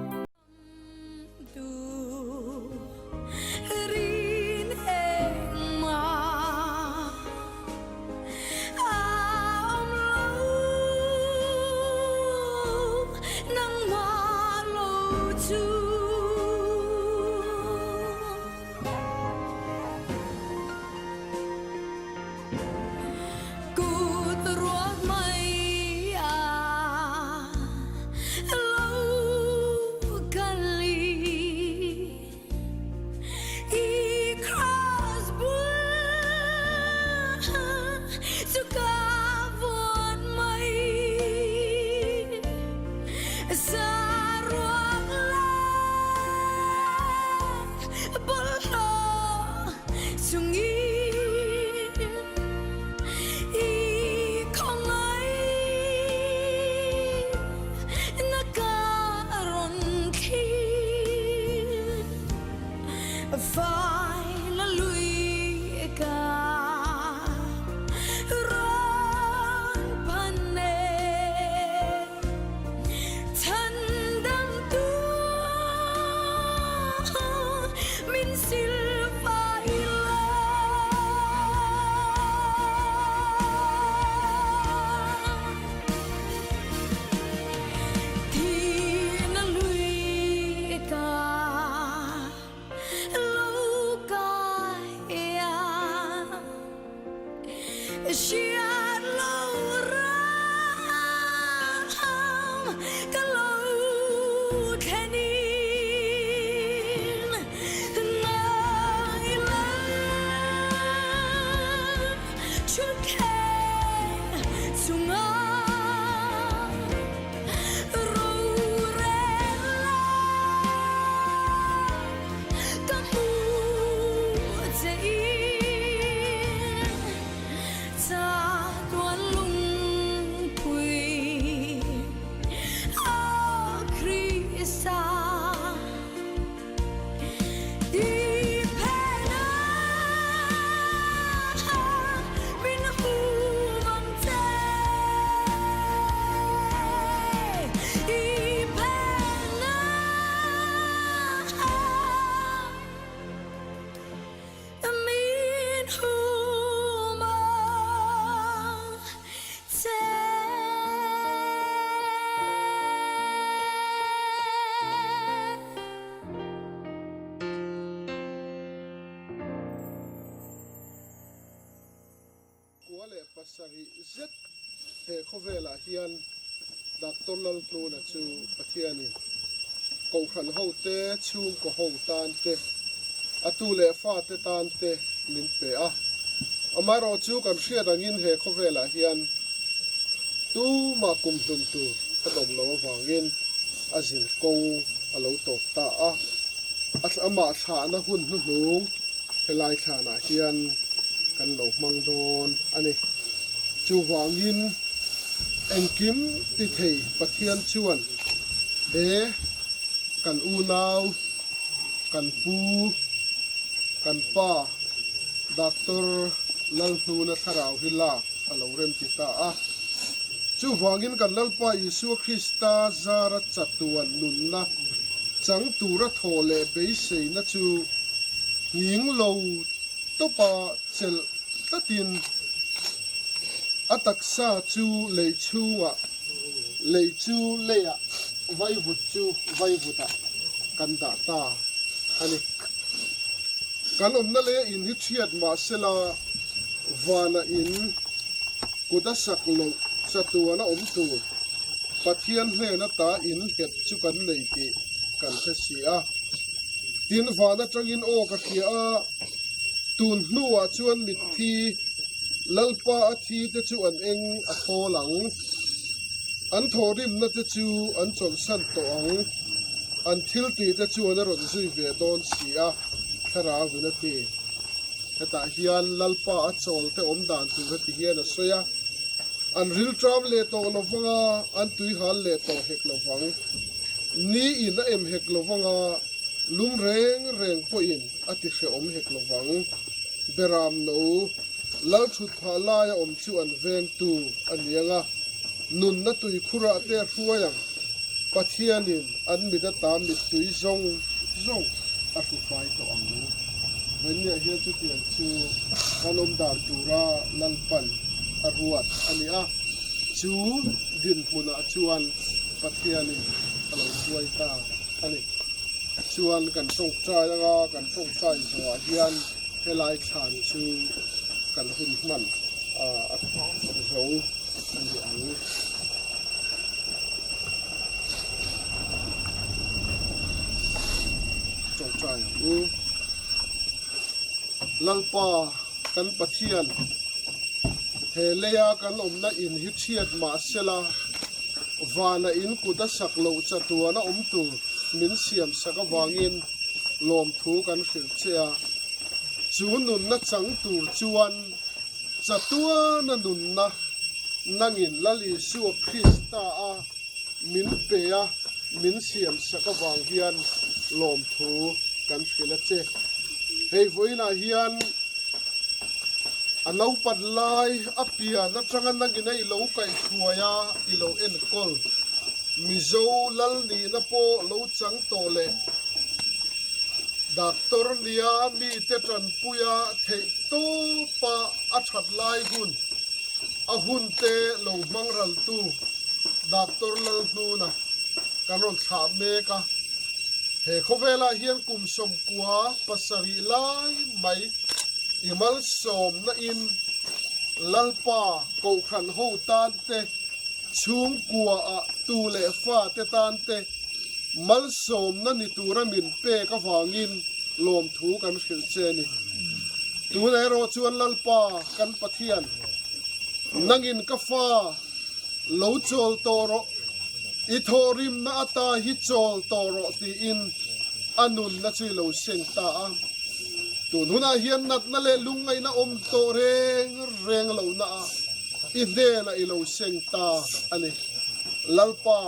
S1: Cô ก็รู้แค่นี้นายแล้วชุดแค่สุงารู้เรื่องก็หัวใจจากวันลุงปุยอาคริสาอีเพนามินหูมังเจอีเพนามินหูมังเจ
S10: กัวเล่ปัสสริเจ็ดเฮโคเวลาเฮียนดักต้นลลตูนะจูปะเทียนิกงขันเฮาเตชูงก็เฮาตานเตอตูเล่ฟาเตตานเตมินเปอะอามารอจูกันเชียดังอินเฮโคเวลาเฮียนตูมากุมดุมตูขนมโลวางินอาจินกงอโลตกตาอะอัตอามาฐานะหุ่นหุ่นลุงเฮลายฐานะเฮียนกันหลงมังโดนอันนี้จูวางยินเอ็งกิมติเทยปะเทียนชวนกันอูนาวกันปูกันป้าดักตอร์ลัลนูนะสราวฮิลาอลาวเรมติตาอะจูวางยินกันลัลปายิสุคริสตาซาระจัตวันนุนนะจังตูระโทเลเบยเซนะจูหญิงโลตัวปาเซลตัดินอัตักษาจูเลยชูอ่ะเลยชูเลยอ่ะไว้บุจูไว้บุตะกันดาตาอันนี้กันนั่นเลยอินฮิเชียดมาเซลาวานาอินกุดสักโลสตัวนะตูปะเทียนเฮนะตาอินเห็ดจุกันเลยกิกันเสียดินวานะจังอินโอกะเขียตูนนัวชวนมิดทีลัลปาอาทีจะชวนเองอโคหลังอันโทริมนัจะจูอันจนสันตองอันทิลตีจะชวนรถซุยเวดอนเสียทราวินาทีแต่เฮียนลัลปาอัจฉริแต่อมดานตุรติเฮียนสวยอันริลทรัมเลโตลวังอันตุยฮัลเลโตเฮกลวังนี่อินเอ็มเฮกลวังลุมเร่งพออินอติเขอมเฮกลวังเบรามโนลัลชุดพาลายอมชวนเวงตูอันยังนุนนัตุยคุระเตะรัวยังปัทเทียนินอันมิดตามมิดตุยซงอาฟุไฟตัวอังนูเวันนี้เฮียจุดเดียนชูกันอมดานตูราลัลปันอรวดอันนี้ชูดินมุนาชวนปัทเทียนินอลังช่วยตาอันนี้ชวนกันส่งใจแล้วก็กันส่งใจหัวเฮียนให้ลายขานชูกันหุ่นมันเราอันนี้อันจงใจลัลปากันปะเทียนเฮเลียกันอมนะอินฮิเชียดมาเซลาวานะอินกุดสักโลจัตัวนะอมตูมินเสียมสักวางินลมทูกันขิลเชียจูนุนนะจังตูจวนจัตัวนะนุนนะนังอินลลิสุคริสตาอามินเปียมินเสียมสักวางเฮียนลมทูกันขิลเจเฮ้ยวุ้ยนะเฮียนอันเราปัดลายอภิยานักจังนังอินไอโลไก่ชัวยาอิโลเอ็นกอลมิโซลัลนีนะโปโลจังโตเลดักตอร์เนียมีเตจันปุยาเทโตปะอัจฉริยหุ่นอาหุ่นเตโลมังรัลตูดักตอร์ลัลนูนะกันรอนถามเมกะเฮโคเวลาเฮียนกุมสมกัวปัสริไลไม่อิมัลสมนะอินลัลปาโกขันโฮตานเต ชุงกัวอะตูเลฟ้าเตตานเตมัลสมนั่นนี่ตูระมินเป้ก็ฟางินลมถูกันเขลเจนี่ตูในโรชวนลัลปากันปะเทียนนังอินกฟ้าโลจอลโตโรอิโทริมนาอัตาฮิจอลโตโรตีอินอันุนนัช่วยโลเซงตาตูนุนาเฮียนนัดนั่นเลลุงไงนะอมโตเรงโลนาอิเดนะอิโลเซงตาอันนี้ลัลปา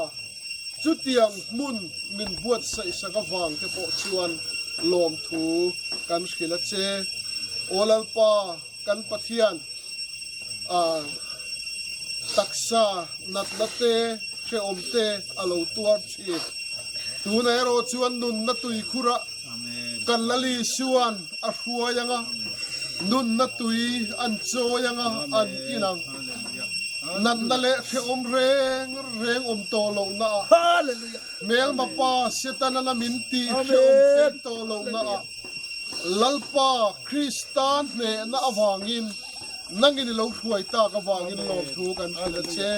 S10: จุดเตียงมุนมินบวชใส่สักวังเทปชวนลมถูกันสกิลเจโอลัลปากันปะเทียนตักษานัดนัดเตเชอมเตอโลตัวชีตูนายโรชวนนุนนัตุยคุระกันลลีชวนอรัวยังนุนนัตุยอันโจยังอันอินังนั่นนั่นแหละเชอมเรงอมโตลงนะเมลมาปาเสตันนามินตีเชอมเตโตลงนะลัลปาคริสตานเนนะอวังอินนั่งกินเหล้าถวยตากวางอินลมถูกันเลยเช่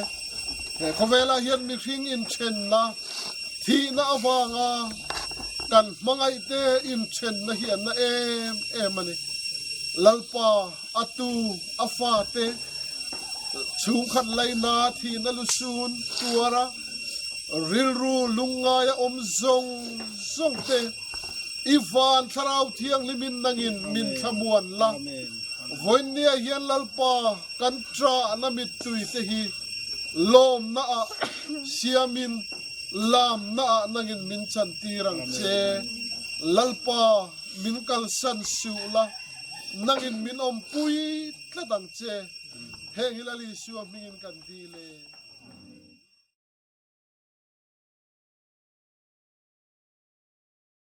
S10: เขาเวลาเห็นมีพิงอินเชนนะที่น่าวางกันมังไอเตอินเชนนะเห็นนะมันนี่ลัลปาอตูอฟาเตชูขันไลนาที่นั่ลุซูนตัวระริลรูลุงงายอมซงเตอีฟานทราวเทียงลิมินนังอินมินขมวนละวันนี้เห็นลัลปากันตรานามิตุยเตฮีลมนะเสียมินลามนะนังอินมินชันตีรังเจลัลปามินกัลสันสูละนังอินมินอมปุยตะดังเจเฮงฮิลาลีชัวมินกันดีเลย